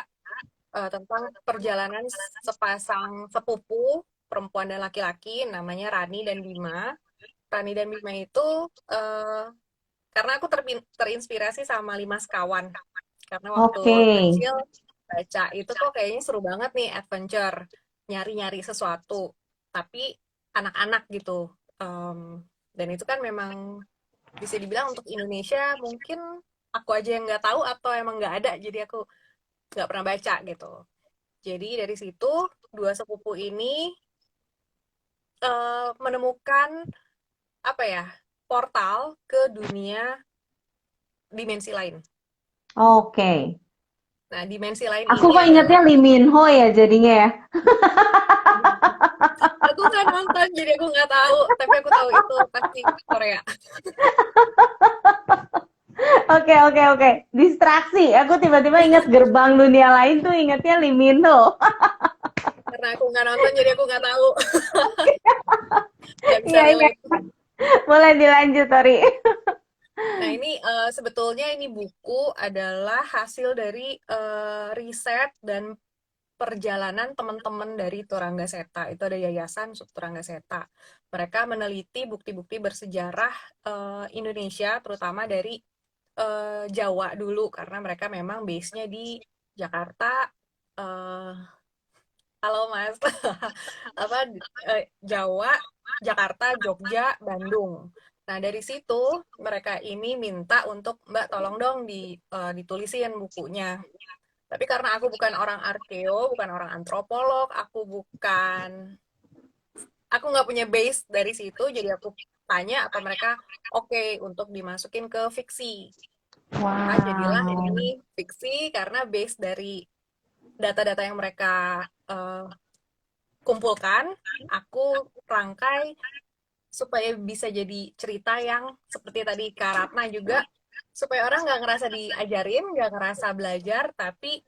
tentang perjalanan sepasang sepupu perempuan dan laki-laki namanya Rani dan Bima. Rani dan Bima itu eh, karena aku terinspirasi sama Lima Sekawan. Karena waktu Oke. kecil baca itu kok kayaknya seru banget nih, adventure, nyari-nyari sesuatu, tapi anak-anak gitu. Dan itu kan memang bisa dibilang untuk Indonesia mungkin aku aja yang nggak tahu atau emang nggak ada, jadi aku nggak pernah baca gitu. Jadi dari situ dua sepupu ini menemukan apa ya, portal ke dunia dimensi lain. Oke. Nah, dimensi lain Aku ini kok adalah ingetnya Lee Min Ho ya jadinya ya. aku nggak nonton, jadi aku nggak tahu. Tapi aku tahu itu pasti Korea. Oke, oke, oke. Distraksi. Aku tiba-tiba ingat Gerbang Dunia Lain tuh ingetnya Lee Min Ho. Karena aku nggak nonton, jadi aku nggak tahu. Nggak bisa Iya, iya. relate. Boleh dilanjut, Tori. Nah, ini sebetulnya ini buku adalah hasil dari riset dan perjalanan teman-teman dari Turangga Seta. Itu ada yayasan Turangga Seta. Mereka meneliti bukti-bukti bersejarah Indonesia, terutama dari Jawa dulu, karena mereka memang base-nya di Jakarta. eh Halo Mas, apa Jawa, Jakarta, Jogja, Bandung. Nah, dari situ mereka ini minta untuk Mbak tolong dong ditulisin bukunya. Tapi karena aku bukan orang arkeo, bukan orang antropolog, aku nggak punya base dari situ, jadi aku tanya apa mereka oke untuk dimasukin ke fiksi. Maka jadilah Wow. ini fiksi karena base dari data-data yang mereka kumpulkan, aku rangkai supaya bisa jadi cerita yang seperti tadi Kak Ratna juga, supaya orang nggak ngerasa diajarin, nggak ngerasa belajar, tapi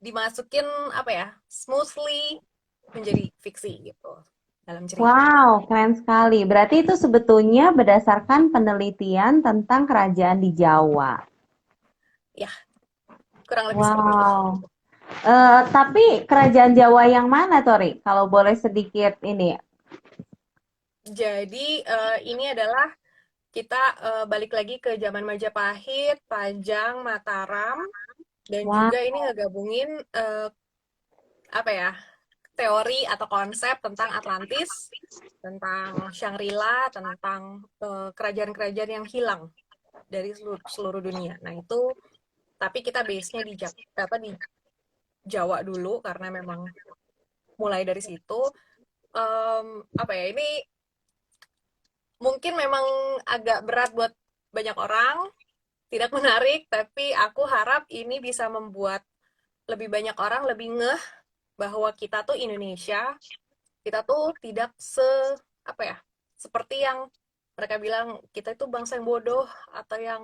dimasukin apa ya, smoothly menjadi fiksi gitu dalam cerita. Wow, keren sekali. Berarti itu sebetulnya berdasarkan penelitian tentang kerajaan di Jawa. Ya, kurang lebih seperti itu. Wow. Tapi kerajaan Jawa yang mana, Tori? Kalau boleh sedikit ini. Jadi ini adalah kita balik lagi ke zaman Majapahit, Pajang, Mataram, dan Wow. juga ini ngegabungin apa ya, teori atau konsep tentang Atlantis, tentang Shangri-La, tentang kerajaan-kerajaan yang hilang dari seluruh dunia. Nah itu, tapi kita base-nya di Jawa dulu karena memang mulai dari situ. Apa ya, ini mungkin memang agak berat buat banyak orang, tidak menarik, tapi aku harap ini bisa membuat lebih banyak orang lebih ngeh bahwa kita tuh Indonesia, kita tuh tidak apa ya, seperti yang mereka bilang kita itu bangsa yang bodoh atau yang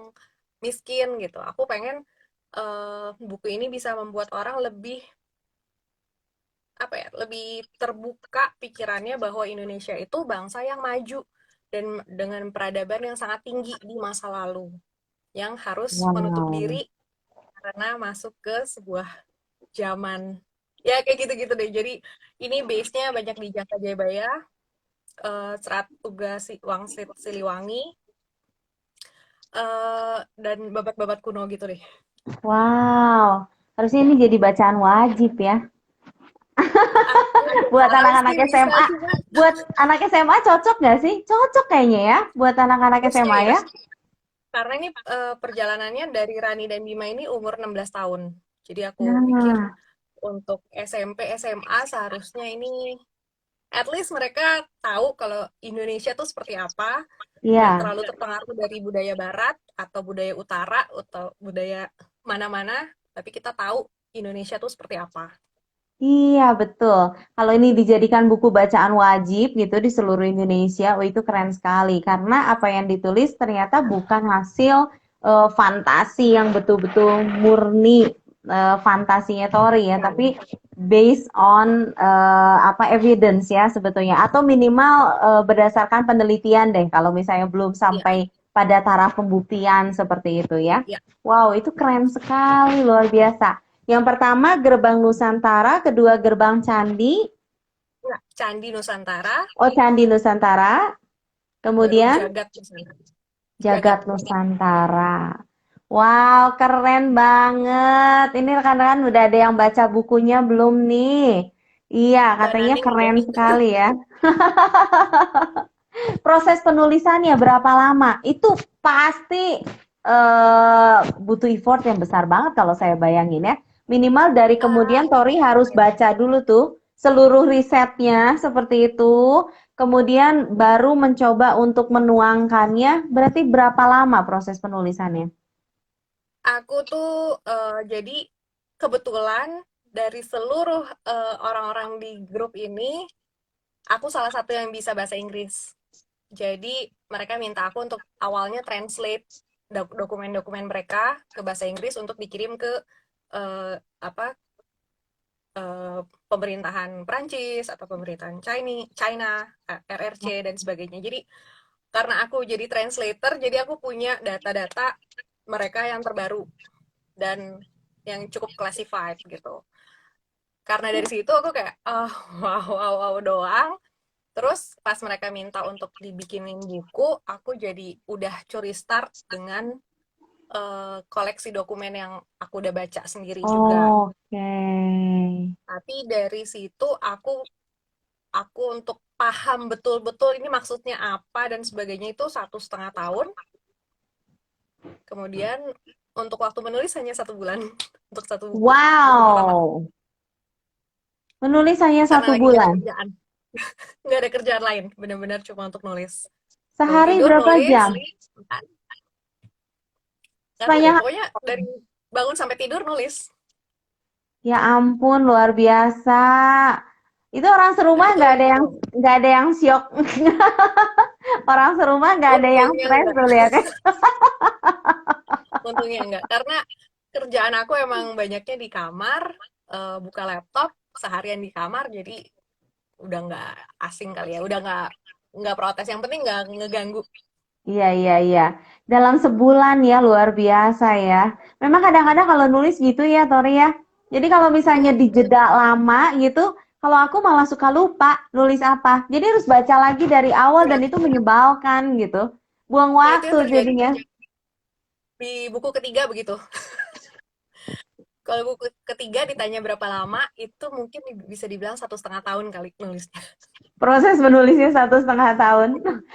miskin gitu. Aku pengen buku ini bisa membuat orang lebih apa ya, lebih terbuka pikirannya bahwa Indonesia itu bangsa yang maju dan dengan peradaban yang sangat tinggi di masa lalu, yang harus menutup Wow. diri karena masuk ke sebuah zaman ya kayak gitu-gitu deh. Jadi ini base-nya banyak di Jaka Jayabaya, Serat Uga Wangsit Siliwangi, dan babat-babat kuno gitu deh. Wow, harusnya ini jadi bacaan wajib ya. Aku Buat harus anak-anak sih bisa, SMA, cuma buat anak SMA cocok nggak sih? Cocok kayaknya ya, buat anak-anak harusnya SMA ya. ya. Karena ini perjalanannya dari Rani dan Bima ini umur 16 tahun. Jadi aku pikir Nah, untuk SMP, SMA seharusnya ini at least mereka tahu kalau Indonesia tuh seperti apa, nggak iya. terlalu terpengaruh dari budaya Barat atau budaya Utara atau budaya mana-mana, tapi kita tahu Indonesia tuh seperti apa. Iya, betul. Kalau ini dijadikan buku bacaan wajib gitu di seluruh Indonesia, oh itu keren sekali. Karena apa yang ditulis ternyata bukan hasil fantasi yang betul-betul murni fantasinya Tori ya, Bukan. tapi based on apa evidence ya sebetulnya, atau minimal berdasarkan penelitian deh. Kalau misalnya belum Iya, sampai pada taraf pembuktian seperti itu ya. iya. Wow, itu keren sekali, luar biasa. Yang pertama Gerbang Nusantara, kedua Gerbang Candi, Nah, Candi Nusantara, oh Candi Nusantara, baru kemudian Jagat Nusantara. Jagat. Jagat Nusantara. Wow, keren banget. Ini rekan-rekan udah ada yang baca bukunya belum nih? Iya, Mbak katanya Naning keren belum. sekali ya. Proses penulisannya berapa lama? Itu pasti butuh effort yang besar banget kalau saya bayangin ya. Minimal dari kemudian Tori harus Lumayan. baca dulu tuh seluruh risetnya seperti itu. Kemudian baru mencoba untuk menuangkannya. Berarti berapa lama proses penulisannya? Aku tuh jadi kebetulan dari seluruh orang-orang di grup ini, aku salah satu yang bisa bahasa Inggris. Jadi mereka minta aku untuk awalnya translate dokumen-dokumen mereka ke bahasa Inggris untuk dikirim ke eh, apa pemerintahan Prancis atau pemerintahan China, RRC dan sebagainya. Jadi karena aku jadi translator, jadi aku punya data-data mereka yang terbaru dan yang cukup classified gitu. Karena dari situ aku kayak, oh, wow, wow, wow doang. Terus pas mereka minta untuk dibikinin buku, aku jadi udah curi start dengan koleksi dokumen yang aku udah baca sendiri juga. Oke. Tapi dari situ aku untuk paham betul-betul ini maksudnya apa dan sebagainya itu 1,5 tahun. Kemudian untuk waktu menulis hanya 1 bulan untuk satu buku pertama. Wow. Menulis hanya Karena satu lagi nggak ada bulan. kerjaan. Nggak ada kerjaan lain. Benar-benar cuma untuk nulis. Bangun Sehari tidur, berapa nulis. jam? Nggak tahu deh, Sepanjang pokoknya dari bangun sampai tidur nulis. Ya ampun, luar biasa. Itu orang serumah Itu nggak ada yang syok. Orang serumah nggak ada yang untungnya stres enggak. tuh lihatnya. Untungnya enggak. Karena kerjaan aku emang banyaknya di kamar, buka laptop, seharian di kamar, jadi udah nggak asing kali ya. Udah nggak protes. Yang penting nggak ngeganggu. Iya, iya, iya. Dalam sebulan ya, luar biasa ya. Memang kadang-kadang kalau nulis gitu ya, Tori ya. Jadi kalau misalnya Mm-mm. dijeda lama gitu, kalau aku malah suka lupa nulis apa. Jadi harus baca lagi dari awal dan Nah, itu menyebalkan gitu. Buang nah itu waktu yang terjadi jadinya. di buku ketiga begitu. Kalau buku ketiga ditanya berapa lama, itu mungkin bisa dibilang 1,5 tahun kali nulisnya. Proses menulisnya 1,5 tahun.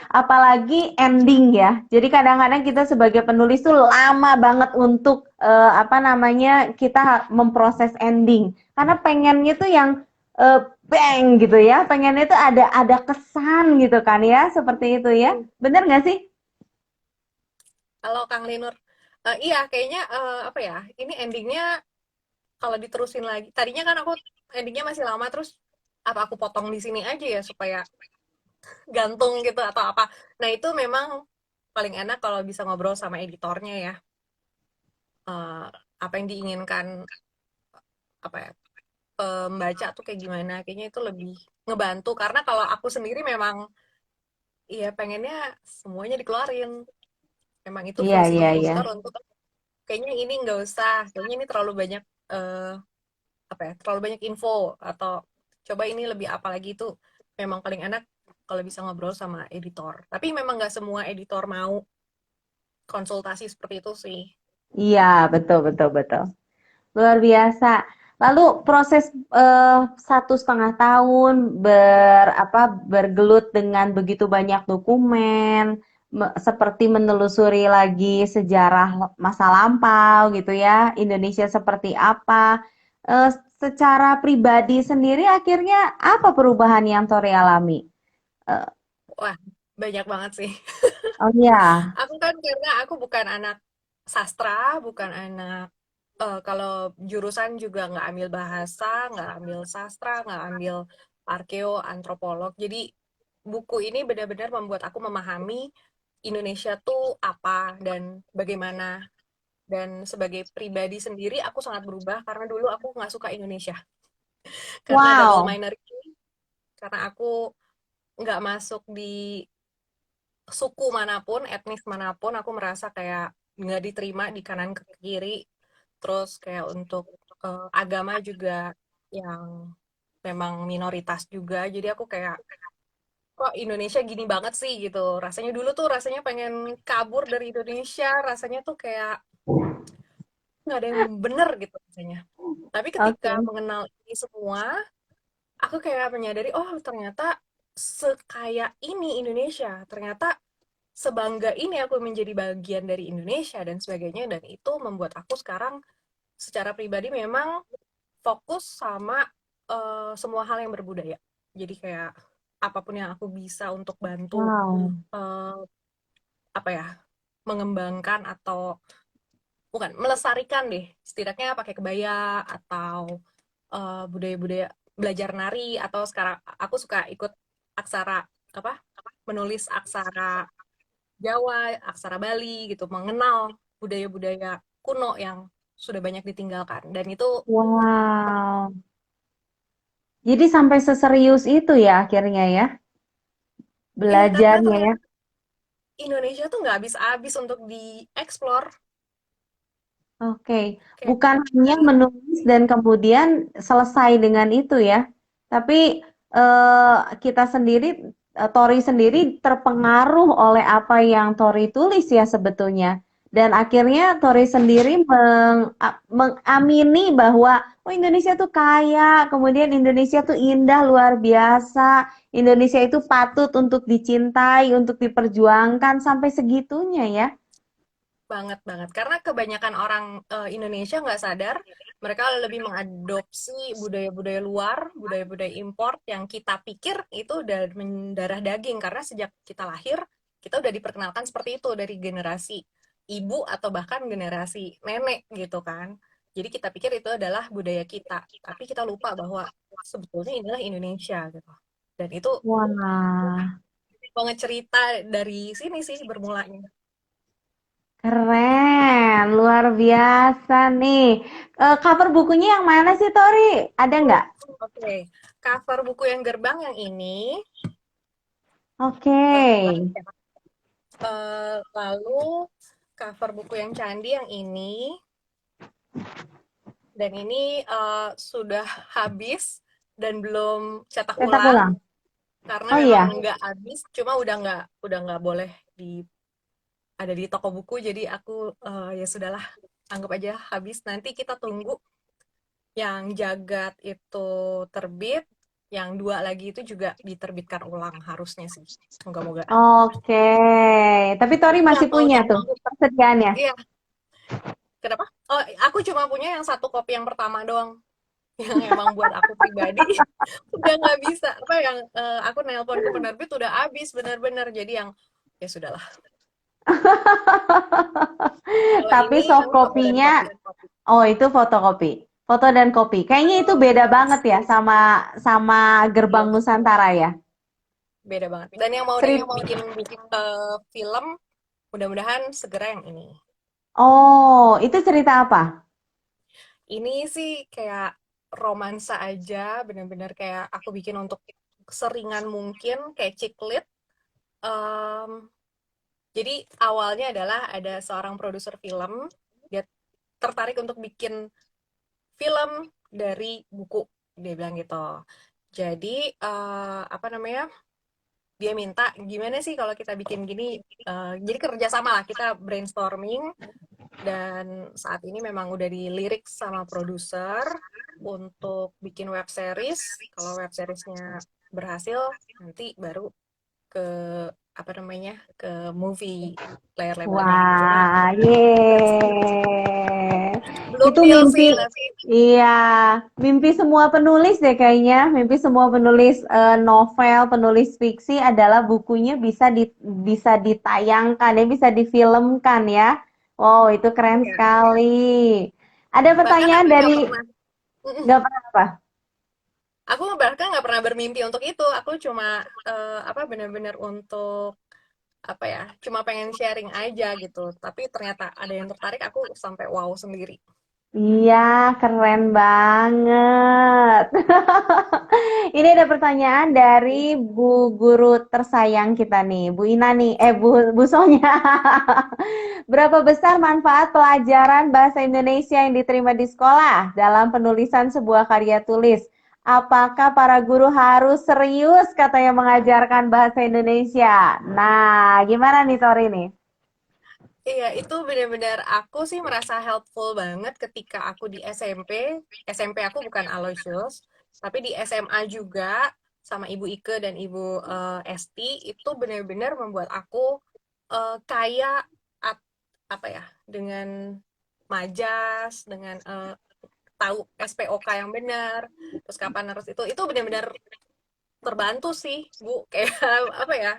Apalagi ending ya. Jadi kadang-kadang kita sebagai penulis tuh lama banget untuk apa namanya kita memproses ending. Karena pengennya tuh yang bang gitu ya. Pengennya tuh ada kesan gitu kan ya. Seperti itu ya. Bener nggak sih? Kalau Kang Linur, iya kayaknya apa ya? Ini endingnya kalau diterusin lagi. Tadinya kan aku endingnya masih lama, terus apa aku potong di sini aja ya supaya gantung gitu atau apa. Nah itu memang paling enak kalau bisa ngobrol sama editornya ya. Eh, apa yang diinginkan apa ya pembaca tuh kayak gimana? Kayaknya itu lebih ngebantu karena kalau aku sendiri memang iya pengennya semuanya dikeluarin. Memang itu Iya, fungsinya iya, iya. editor untuk kayaknya ini nggak usah, kayaknya ini terlalu banyak apa ya, terlalu banyak info atau coba ini lebih apa lagi itu memang paling enak kalau bisa ngobrol sama editor. Tapi memang nggak semua editor mau konsultasi seperti itu sih. Iya, betul, betul, betul. Luar biasa. Lalu proses 1,5 tahun bergelut dengan begitu banyak dokumen, seperti menelusuri lagi sejarah masa lampau gitu ya, Indonesia seperti apa. Eh, Secara pribadi sendiri akhirnya apa perubahan yang Tori alami? Eh, Wah, banyak banget sih. oh ya, Aku kan karena aku bukan anak sastra, bukan anak kalau jurusan juga nggak ambil bahasa, nggak ambil sastra, nggak ambil arkeo, antropolog. Jadi buku ini benar-benar membuat aku memahami Indonesia tuh apa dan bagaimana. Dan sebagai pribadi sendiri aku sangat berubah karena dulu aku nggak suka Indonesia. Karena double wow, minority, karena aku nggak masuk di suku manapun, etnis manapun, aku merasa kayak nggak diterima di kanan ke kiri. Terus kayak untuk agama juga yang memang minoritas juga. Jadi aku kayak kok Indonesia gini banget sih gitu. Rasanya dulu tuh rasanya pengen kabur dari Indonesia, rasanya tuh kayak nggak ada yang bener gitu rasanya. Tapi ketika oke. mengenal ini semua, aku kayak menyadari, oh ternyata sekaya ini Indonesia, ternyata sebangga ini aku menjadi bagian dari Indonesia dan sebagainya. Dan itu membuat aku sekarang secara pribadi memang fokus sama semua hal yang berbudaya. Jadi kayak apapun yang aku bisa untuk bantu Wow. eh, apa ya, mengembangkan atau bukan melestarikan deh, setidaknya pakai kebaya atau budaya-budaya belajar nari atau sekarang aku suka ikut aksara apa menulis aksara Jawa, aksara Bali gitu, mengenal budaya-budaya kuno yang sudah banyak ditinggalkan dan itu Wow. Jadi sampai seserius itu ya akhirnya ya iya karena belajarnya ya. ternyata Indonesia tuh nggak habis-habis untuk dieksplor Oke, kayak bukan hanya menulis dan kemudian selesai dengan itu ya, tapi kita sendiri, Tori sendiri terpengaruh oleh apa yang Tori tulis ya sebetulnya. Dan akhirnya Tori sendiri mengamini bahwa oh Indonesia tuh kaya, kemudian Indonesia tuh indah luar biasa, Indonesia itu patut untuk dicintai, untuk diperjuangkan sampai segitunya ya. banget banget karena kebanyakan orang Indonesia nggak sadar mereka lebih mengadopsi budaya-budaya luar, budaya-budaya import yang kita pikir itu udah mendarah daging karena sejak kita lahir kita udah diperkenalkan seperti itu dari generasi ibu atau bahkan generasi nenek gitu kan. Jadi kita pikir itu adalah budaya kita, tapi kita lupa bahwa sebetulnya inilah Indonesia gitu. Dan itu Wah. banget cerita dari sini sih bermulanya. Keren, luar biasa nih. Cover bukunya yang mana sih, Tori? Ada nggak? Oke, cover buku yang gerbang yang ini. Oke. eh, lalu cover buku yang candi yang ini. Dan ini sudah habis dan belum cetak Cetak ulang ulang. karena Oh memang iya. nggak habis. Cuma udah nggak boleh ada di toko buku. Jadi aku ya sudahlah anggap aja habis. Nanti kita tunggu yang Jagat itu terbit, yang dua lagi itu juga diterbitkan ulang harusnya sih. Moga-moga. Oke. Tapi Tori Tapi masih yang mau punya cari, tuh persediaannya. iya, kenapa? Oh, aku cuma punya yang satu kopi yang pertama doang, yang emang buat aku pribadi udah nggak bisa. Apa yang aku nelpon ke penerbit udah habis benar-benar. Jadi yang ya sudahlah. Kalau Tapi ini soft yang foto dan kopinya, kopi. oh itu fotokopi. Foto dan kopi. Kayaknya itu beda banget ya sama sama Gerbang Iya, Nusantara ya. beda banget. Dan yang mau Cerita. dibikin film, mudah-mudahan segera yang ini. Oh, itu cerita apa? Ini sih kayak romansa aja, bener-bener kayak aku bikin untuk seringan mungkin, kayak ciklit. Em, jadi awalnya adalah ada seorang produser film, dia tertarik untuk bikin film dari buku, dia bilang gitu. Jadi apa namanya? dia minta gimana sih kalau kita bikin gini. Jadi kerjasama lah, kita brainstorming, dan saat ini memang udah dilirik sama produser untuk bikin web series. Kalau web seriesnya berhasil, nanti baru ke apa namanya, ke movie layar lebarnya. Cuma Wah, yeay. belum Itu deal mimpi, sih, tapi iya, mimpi semua penulis deh kayaknya. Mimpi semua penulis novel, penulis fiksi adalah bukunya bisa ditayangkan ya, bisa difilmkan ya. Wow, itu keren ya, sekali. Ada bahkan pertanyaan aku nggak dari pernah nggak pernah apa? aku bahkan nggak pernah bermimpi untuk itu. Aku cuma apa, benar-benar untuk apa ya, cuma pengen sharing aja gitu, tapi ternyata ada yang tertarik, aku sampai wow sendiri. Iya, keren banget. Ini ada pertanyaan dari Bu Guru tersayang kita nih, Bu Ina nih, Bu Sonya. Berapa besar manfaat pelajaran bahasa Indonesia yang diterima di sekolah dalam penulisan sebuah karya tulis? Apakah para guru harus serius katanya mengajarkan bahasa Indonesia? Nah, gimana nih Tori nih? Iya, itu benar-benar aku sih merasa helpful banget ketika aku di SMP. SMP aku bukan Aloysius, tapi di SMA juga sama Ibu Ike dan Ibu Esti, itu benar-benar membuat aku kaya apa ya, dengan majas, dengan tahu SPOK yang benar, terus kapan harus itu benar-benar terbantu sih, Bu. Kayak apa ya?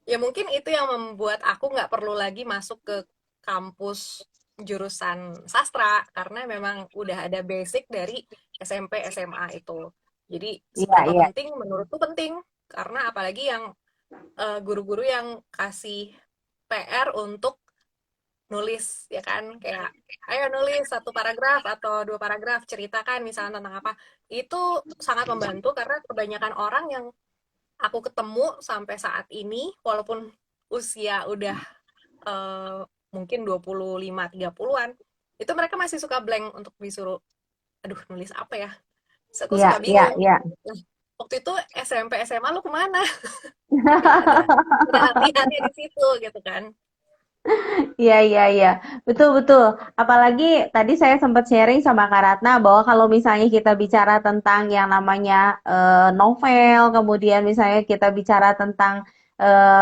Ya mungkin itu yang membuat aku nggak perlu lagi masuk ke kampus jurusan sastra, karena memang udah ada basic dari SMP SMA itu. Jadi Iya, seberapa iya. penting, menurutku penting, karena apalagi yang guru-guru yang kasih PR untuk nulis, ya kan, kayak ayo nulis satu paragraf atau dua paragraf, ceritakan misalnya tentang apa. Itu sangat membantu karena kebanyakan orang yang aku ketemu sampai saat ini, walaupun usia udah eh, mungkin 25-30-an, itu mereka masih suka blank untuk disuruh, aduh nulis apa ya? Terus aku Iya, suka iya, bingung. iya. Nah, waktu itu SMP SMA lu kemana? Nggak ada latihannya di situ gitu kan. Iya, iya, iya. Betul, betul. Apalagi tadi saya sempat sharing sama Kak Ratna bahwa kalau misalnya kita bicara tentang yang namanya novel, kemudian misalnya kita bicara tentang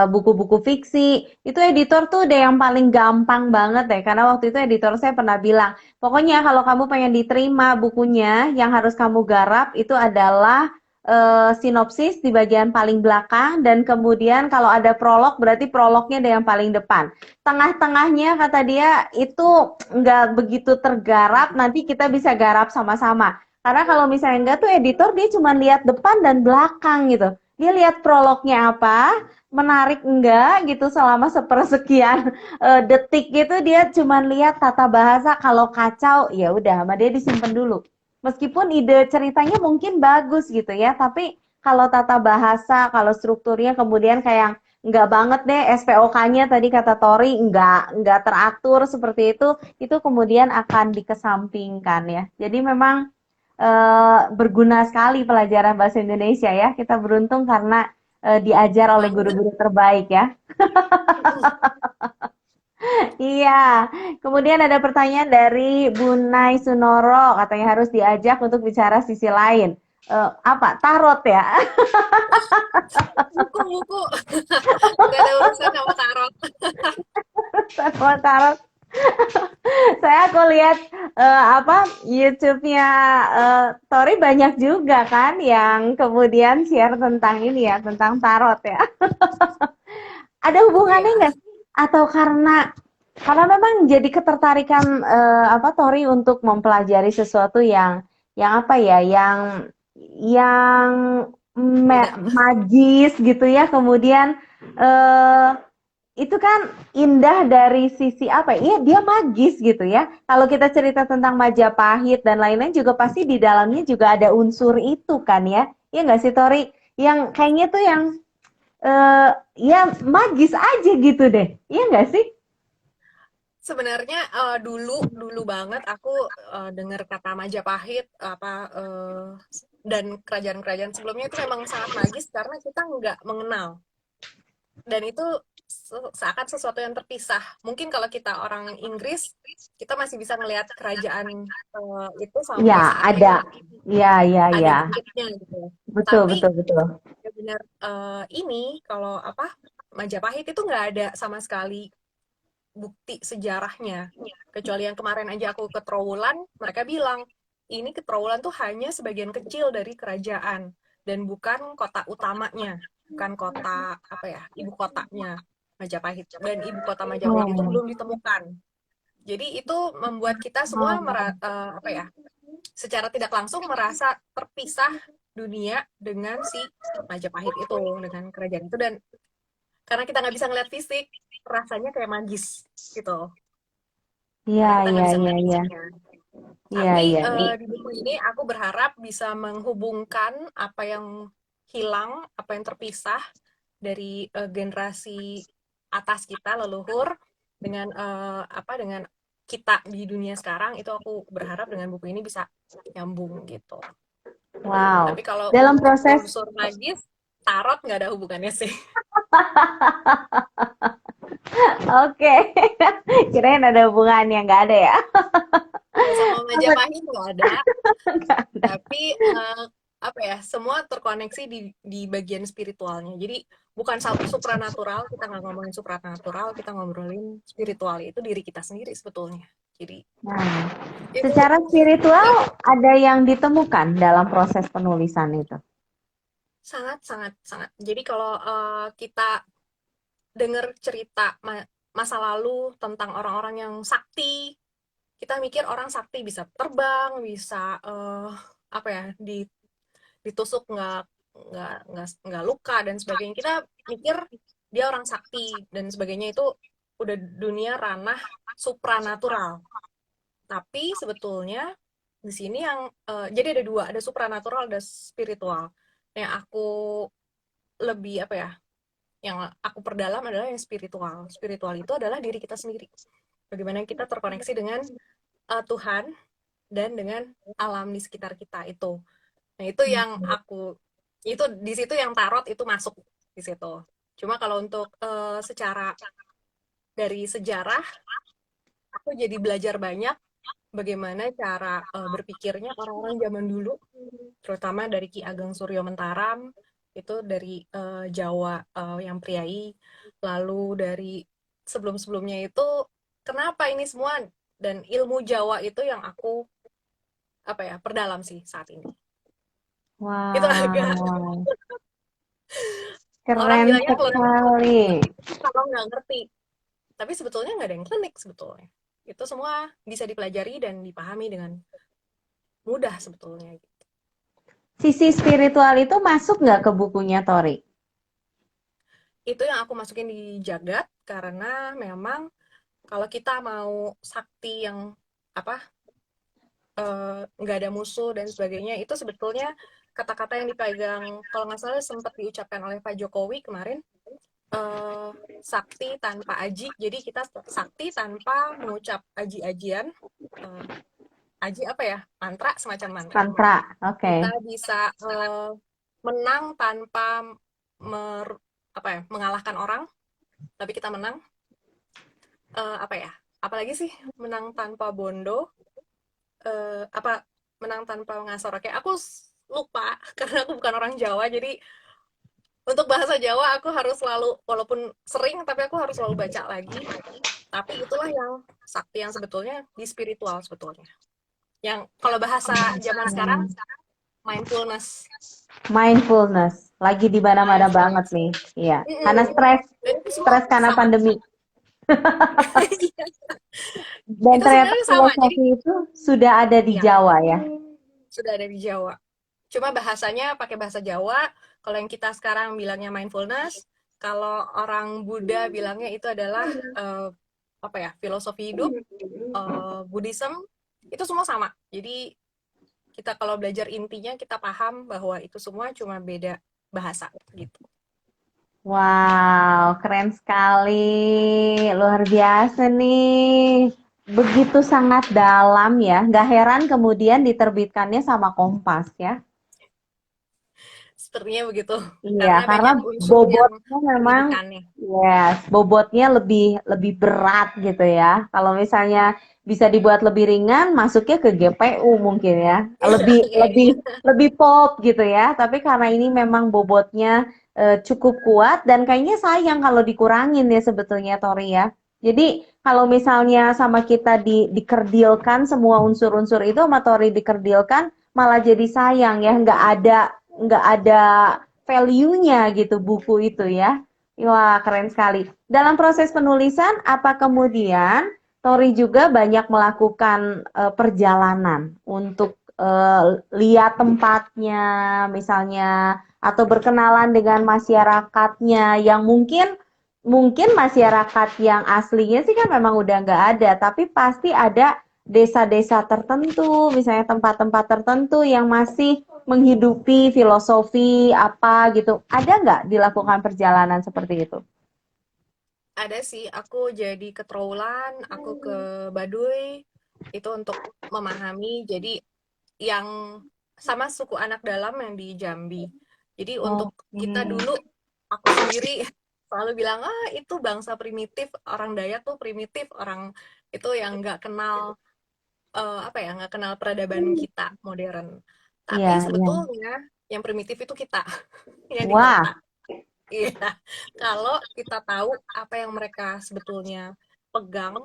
buku-buku fiksi, itu editor tuh udah yang paling gampang banget deh. Karena waktu itu editor saya pernah bilang, pokoknya kalau kamu pengen diterima bukunya, yang harus kamu garap itu adalah sinopsis di bagian paling belakang, dan kemudian kalau ada prolog berarti prolognya ada yang paling depan. Tengah-tengahnya kata dia itu nggak begitu tergarap, nanti kita bisa garap sama-sama. Karena kalau misalnya enggak tuh editor dia cuma lihat depan dan belakang gitu. Dia lihat prolognya apa, menarik enggak gitu selama sepersekian detik gitu, dia cuma lihat tata bahasa, kalau kacau ya udah sama dia disimpan dulu. Meskipun ide ceritanya mungkin bagus gitu ya, tapi kalau tata bahasa, kalau strukturnya kemudian kayak nggak banget deh, SPOK-nya tadi kata Tori nggak teratur seperti itu kemudian akan dikesampingkan ya. Jadi memang berguna sekali pelajaran bahasa Indonesia ya. Kita beruntung karena diajar oleh Banget. guru-guru terbaik ya. Iya. Kemudian ada pertanyaan dari Bunai Sunoro, katanya harus diajak untuk bicara sisi lain. Apa? Tarot ya? Buku-buku nggak ada urusan sama tarot. Sama tarot. Aku lihat apa YouTube-nya Tori banyak juga kan yang kemudian share tentang ini ya, tentang tarot ya. Ada hubungannya Iya, nggak sih? Atau karena memang jadi ketertarikan apa Tori untuk mempelajari sesuatu yang apa ya, yang beda. magis gitu ya, kemudian eh itu kan indah dari sisi apa ya? Iya, dia magis gitu ya. Kalau kita cerita tentang Majapahit dan lain-lain juga pasti di dalamnya juga ada unsur itu kan ya. Iya nggak sih Tori? Yang kayaknya tuh yang eh ya magis aja gitu deh. Iya nggak sih? Sebenarnya dulu dulu banget aku dengar kata Majapahit apa, dan kerajaan-kerajaan sebelumnya itu memang sangat magis karena kita nggak mengenal, dan itu seakan sesuatu yang terpisah. Mungkin kalau kita orang Inggris, kita masih bisa melihat kerajaan itu sampai Ya, saat ini ada. Ya, ya, ada ya. bukitnya gitu. Betul, Tapi betul, betul. benar ini kalau apa Majapahit itu nggak ada sama sekali bukti sejarahnya. Kecuali yang kemarin aja aku ke Trowulan, mereka bilang ini ke Trowulan tuh hanya sebagian kecil dari kerajaan dan bukan kota utamanya, bukan kota apa ya, ibu kotanya Majapahit. Dan ibu kota Majapahit itu Oh, belum ditemukan. Jadi itu membuat kita semua oh. apa ya, secara tidak langsung merasa terpisah dunia dengan si Majapahit itu, dengan kerajaan itu, dan karena kita nggak bisa ngeliat fisik, rasanya kayak magis gitu. Iya, Karena kita iya, nggak bisa iya, ngeliat iya. fisiknya. Iya, Tapi iya. di buku ini aku berharap bisa menghubungkan apa yang hilang, apa yang terpisah dari generasi atas kita, leluhur, dengan apa dengan kita di dunia sekarang. Itu aku berharap dengan buku ini bisa nyambung gitu. Wow. Tapi kalau Dalam untuk proses, unsur magis, tarot nggak ada hubungannya sih. oke. Kirain ada hubungannya, nggak ada ya? Kalau sama Majapahit nggak ada, tapi apa ya, semua terkoneksi di bagian spiritualnya. Jadi bukan supranatural, kita nggak ngomongin supranatural, kita ngobrolin spiritual, itu diri kita sendiri sebetulnya. Jadi Nah, itu secara spiritual ada yang ditemukan dalam proses penulisan itu. sangat sangat sangat. Jadi kalau kita dengar cerita masa lalu tentang orang-orang yang sakti, kita mikir orang sakti bisa terbang, bisa apa ya, ditusuk nggak luka dan sebagainya. Kita mikir dia orang sakti dan sebagainya, itu udah dunia ranah supranatural. Tapi sebetulnya di sini yang jadi ada dua, ada supranatural, ada spiritual. Yang aku lebih apa ya, yang aku perdalam adalah yang spiritual. Spiritual itu adalah diri kita sendiri. Bagaimana kita terkoneksi dengan Tuhan dan dengan alam di sekitar kita itu. Nah, itu yang aku, itu di situ yang tarot itu masuk di situ. Cuma kalau untuk secara dari sejarah, aku jadi belajar banyak bagaimana cara berpikirnya orang-orang zaman dulu, terutama dari Ki Ageng Suryo Mentaram, itu dari Jawa yang priai, lalu dari sebelum-sebelumnya itu, kenapa ini semua, dan ilmu Jawa itu yang aku apa ya, perdalam sih saat ini. Itu agak, Wow, orang keren bilangnya klinik sekali. kalau nggak ngerti, tapi sebetulnya nggak ada yang klinik sebetulnya. Itu semua bisa dipelajari dan dipahami dengan mudah sebetulnya. Sisi spiritual itu masuk nggak ke bukunya Tori? Itu yang aku masukin di Jagat, karena memang kalau kita mau sakti yang apa, nggak ada musuh dan sebagainya, itu sebetulnya kata-kata yang dipegang, kalau nggak salah sempat diucapkan oleh Pak Jokowi kemarin, sakti tanpa aji. Jadi kita sakti tanpa mengucap aji-ajian, aji apa ya, mantra, semacam mantra. Mantra, oke. Kita bisa menang tanpa apa ya, mengalahkan orang, tapi kita menang. Apa ya, apalagi sih, menang tanpa bondo, apa, menang tanpa ngasor. Oke, aku lupa karena aku bukan orang Jawa, jadi untuk bahasa Jawa aku harus selalu, walaupun sering, tapi aku harus selalu baca lagi. Tapi itulah yang sakti yang sebetulnya di spiritual sebetulnya. Yang kalau bahasa zaman sekarang, mindfulness. Mindfulness lagi di mana-mana banget Mindfulness. nih. Iya, karena stres, Dan itu semua stres karena sama. pandemi. Dan Itu ternyata sebenarnya sama. Jadi filosofi itu sudah ada di ya, Jawa ya. sudah ada di Jawa. Cuma bahasanya pakai bahasa Jawa. Kalau yang kita sekarang bilangnya mindfulness, kalau orang Buddha bilangnya itu adalah apa ya, filosofi hidup, Buddhism, itu semua sama. Jadi kita kalau belajar intinya kita paham bahwa itu semua cuma beda bahasa gitu. Wow, keren sekali. Luar biasa nih. Begitu sangat dalam ya. Nggak heran kemudian diterbitkannya sama Kompas ya. testernya begitu. Iya, Karena karena banyak unsur yang bobotnya memang, pendidikannya. yes, bobotnya lebih lebih berat gitu ya. Kalau misalnya bisa dibuat lebih ringan, masuknya ke GPU mungkin ya. Lebih lebih Kayaknya. lebih pop gitu ya. Tapi karena ini memang bobotnya cukup kuat dan kayaknya sayang kalau dikurangin ya sebetulnya Tori ya. Jadi kalau misalnya sama kita dikerdilkan semua unsur-unsur itu sama Tori dikerdilkan, malah jadi sayang ya, nggak ada value-nya gitu buku itu ya. Wah, keren sekali. Dalam proses penulisan, apa kemudian Tori juga banyak melakukan perjalanan untuk lihat tempatnya, misalnya, atau berkenalan dengan masyarakatnya yang mungkin mungkin masyarakat yang aslinya sih kan memang udah nggak ada, tapi pasti ada desa-desa tertentu, misalnya tempat-tempat tertentu yang masih menghidupi filosofi apa gitu. Ada nggak dilakukan perjalanan seperti itu? Ada sih, aku jadi ke Trowulan, aku ke Baduy, itu untuk memahami. Jadi yang sama suku anak dalam yang di Jambi. Jadi untuk kita Oke. dulu, aku sendiri selalu bilang, ah itu bangsa primitif, orang Dayak tuh primitif, orang itu yang nggak kenal apa ya, nggak kenal peradaban kita modern. Tapi Iya, iya. sebetulnya yang primitif itu kita yang di Wah, kota. Iya, kalau kita tahu apa yang mereka sebetulnya pegang,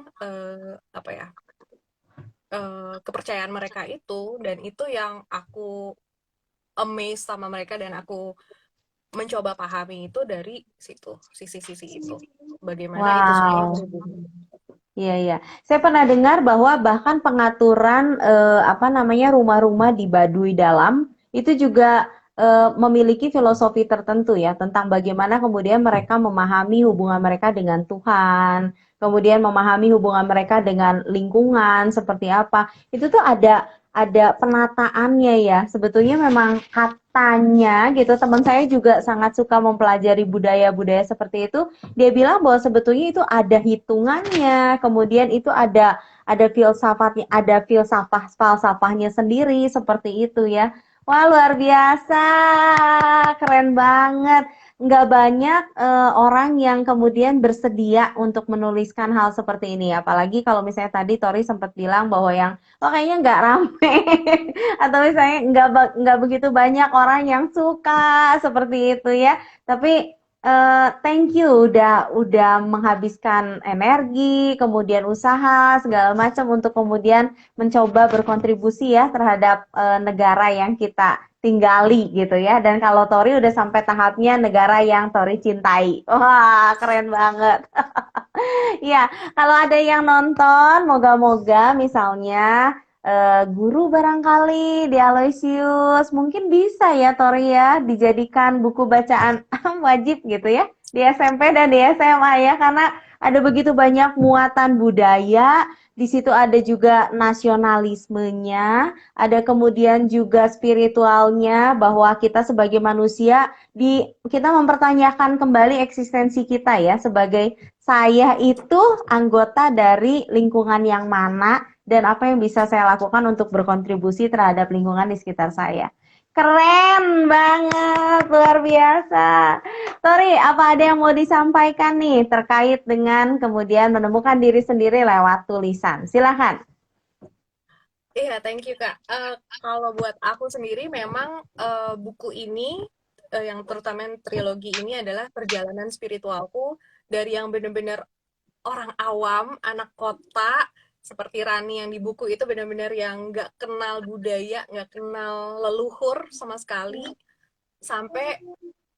apa ya, kepercayaan mereka itu, dan itu yang aku amazed sama mereka dan aku mencoba pahami itu dari situ, sisi-sisi itu. Bagaimana itu semua wow. berhubungan. Iya, iya. Saya pernah dengar bahwa bahkan pengaturan apa namanya rumah-rumah di Baduy Dalam itu juga memiliki filosofi tertentu ya tentang bagaimana kemudian mereka memahami hubungan mereka dengan Tuhan, kemudian memahami hubungan mereka dengan lingkungan seperti apa. Itu tuh ada penataannya ya. Sebetulnya memang katanya gitu. Teman saya juga sangat suka mempelajari budaya-budaya seperti itu, dia bilang bahwa sebetulnya itu ada hitungannya, kemudian itu ada filsafatnya, ada falsafahnya sendiri seperti itu ya. Wah, luar biasa, keren banget. Nggak banyak orang yang kemudian bersedia untuk menuliskan hal seperti ini. Apalagi kalau misalnya tadi Tori sempat bilang bahwa yang, oh kayaknya nggak rame, atau misalnya nggak begitu banyak orang yang suka seperti itu ya. Tapi thank you udah menghabiskan energi, kemudian usaha segala macam untuk kemudian mencoba berkontribusi ya terhadap negara yang kita tinggali gitu ya. Dan kalau Tori udah sampai tahapnya negara yang Tori cintai. Wah, keren banget. Ya, kalau ada yang nonton, moga-moga misalnya guru barangkali di Aloysius mungkin bisa ya Tori ya dijadikan buku bacaan wajib gitu ya di SMP dan di SMA ya karena ada begitu banyak muatan budaya, di situ ada juga nasionalismenya, ada kemudian juga spiritualnya bahwa kita sebagai manusia kita mempertanyakan kembali eksistensi kita ya sebagai saya itu anggota dari lingkungan yang mana dan apa yang bisa saya lakukan untuk berkontribusi terhadap lingkungan di sekitar saya. Keren banget, luar biasa. Tori, apa ada yang mau disampaikan nih terkait dengan kemudian menemukan diri sendiri lewat tulisan? Silakan. Iya, thank you Kak. Kalau buat aku sendiri memang buku ini yang terutama yang trilogi ini adalah perjalanan spiritualku dari yang benar-benar orang awam, anak kota, seperti Rani yang di buku itu benar-benar yang nggak kenal budaya, nggak kenal leluhur sama sekali, sampai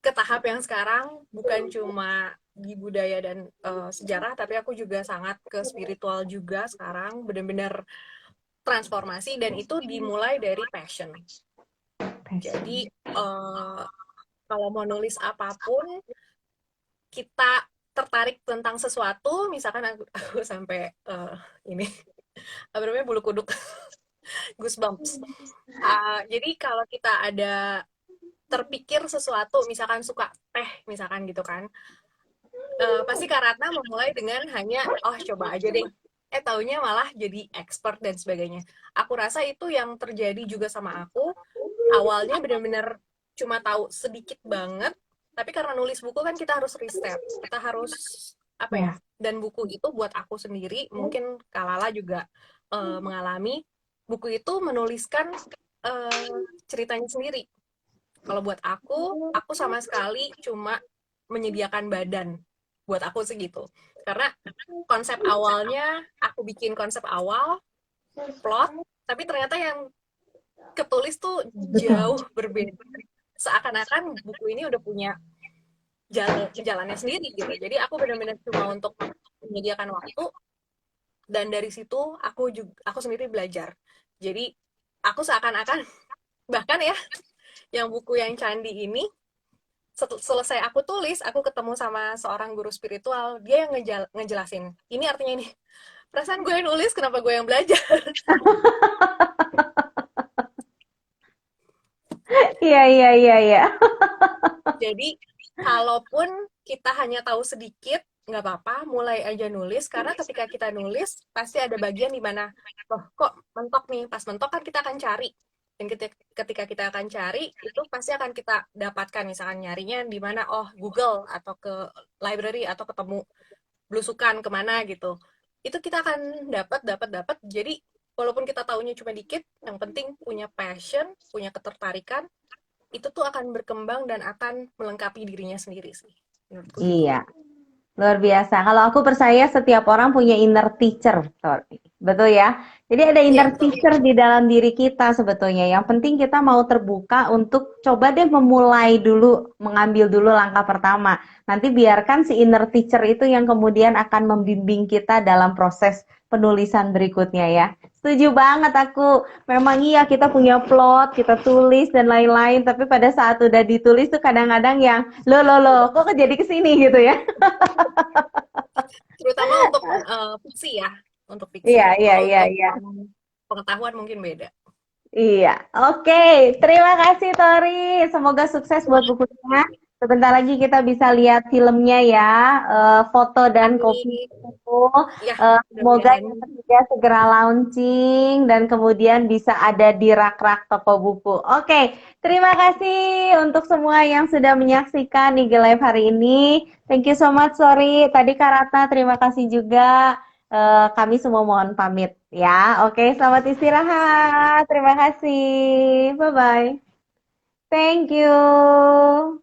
ke tahap yang sekarang bukan cuma di budaya dan sejarah, tapi aku juga sangat ke spiritual juga sekarang, benar-benar transformasi dan itu dimulai dari passion. Jadi kalau mau nulis apapun, kita tertarik tentang sesuatu, misalkan aku sampai ini apa namanya bulu kuduk, goosebumps. Jadi kalau kita ada terpikir sesuatu, misalkan suka teh, misalkan gitu kan, pasti Kak Ratna memulai dengan hanya, oh coba aja deh. Taunya malah jadi expert dan sebagainya. Aku rasa itu yang terjadi juga sama aku. Awalnya benar-benar cuma tahu sedikit banget, tapi karena nulis buku kan kita harus riset, kita harus apa ya? Ya. Dan buku itu buat aku sendiri, mungkin Kalala juga mengalami, buku itu menuliskan ceritanya sendiri. Kalau buat aku sama sekali cuma menyediakan badan. Buat aku segitu. Karena konsep awalnya, aku bikin konsep awal, plot, tapi ternyata yang ketulis tuh Betul. jauh berbeda. Seakan-akan buku ini udah punya jalannya sendiri gitu. Jadi aku benar-benar cuma untuk menyediakan waktu, dan dari situ aku sendiri belajar. Jadi aku seakan-akan bahkan ya, yang buku yang Candi ini, selesai aku tulis, aku ketemu sama seorang guru spiritual, dia yang ngejelasin, ini artinya ini. Perasaan gue yang nulis, kenapa gue yang belajar? Iya, iya, iya, iya. Jadi, kalaupun kita hanya tahu sedikit, nggak apa-apa, mulai aja nulis, karena ketika kita nulis, pasti ada bagian di mana, loh kok mentok nih, pas mentok kan kita akan cari. Dan ketika kita akan cari, itu pasti akan kita dapatkan, misalkan nyarinya di mana, oh Google, atau ke library, atau ketemu belusukan kemana gitu. Itu kita akan dapat. Jadi, walaupun kita taunya cuma dikit, yang penting punya passion, punya ketertarikan, itu tuh akan berkembang dan akan melengkapi dirinya sendiri sih, menurutku gitu. Iya. Luar biasa. Kalau aku percaya setiap orang punya inner teacher, Tori. Betul ya? Jadi ada Iya, inner betul. teacher di dalam diri kita sebetulnya. Yang penting kita mau terbuka untuk coba deh memulai dulu, mengambil dulu langkah pertama. Nanti biarkan si inner teacher itu yang kemudian akan membimbing kita dalam proses penulisan berikutnya ya. Setuju banget aku. Memang iya kita punya plot, kita tulis dan lain-lain. Tapi pada saat udah ditulis tuh kadang-kadang yang, loh, kok jadi kesini gitu ya. Terutama untuk fiksi ya, untuk Iya, fiksi. iya, Kalau iya, untuk iya. pengetahuan mungkin beda. Iya, oke. Terima kasih Tori. Semoga sukses buat bukunya. Sebentar lagi kita bisa lihat filmnya ya, foto dan kopi Amin. buku. Ya, Semoga mudah-mudahan. yang ketiga segera launching dan kemudian bisa ada di rak-rak toko buku. Oke, terima kasih untuk semua yang sudah menyaksikan Eagle Live hari ini. Thank you so much, sorry. Tadi Kak Ratna, terima kasih juga. Kami semua mohon pamit ya. Oke, selamat istirahat. Terima kasih. Bye-bye. Thank you.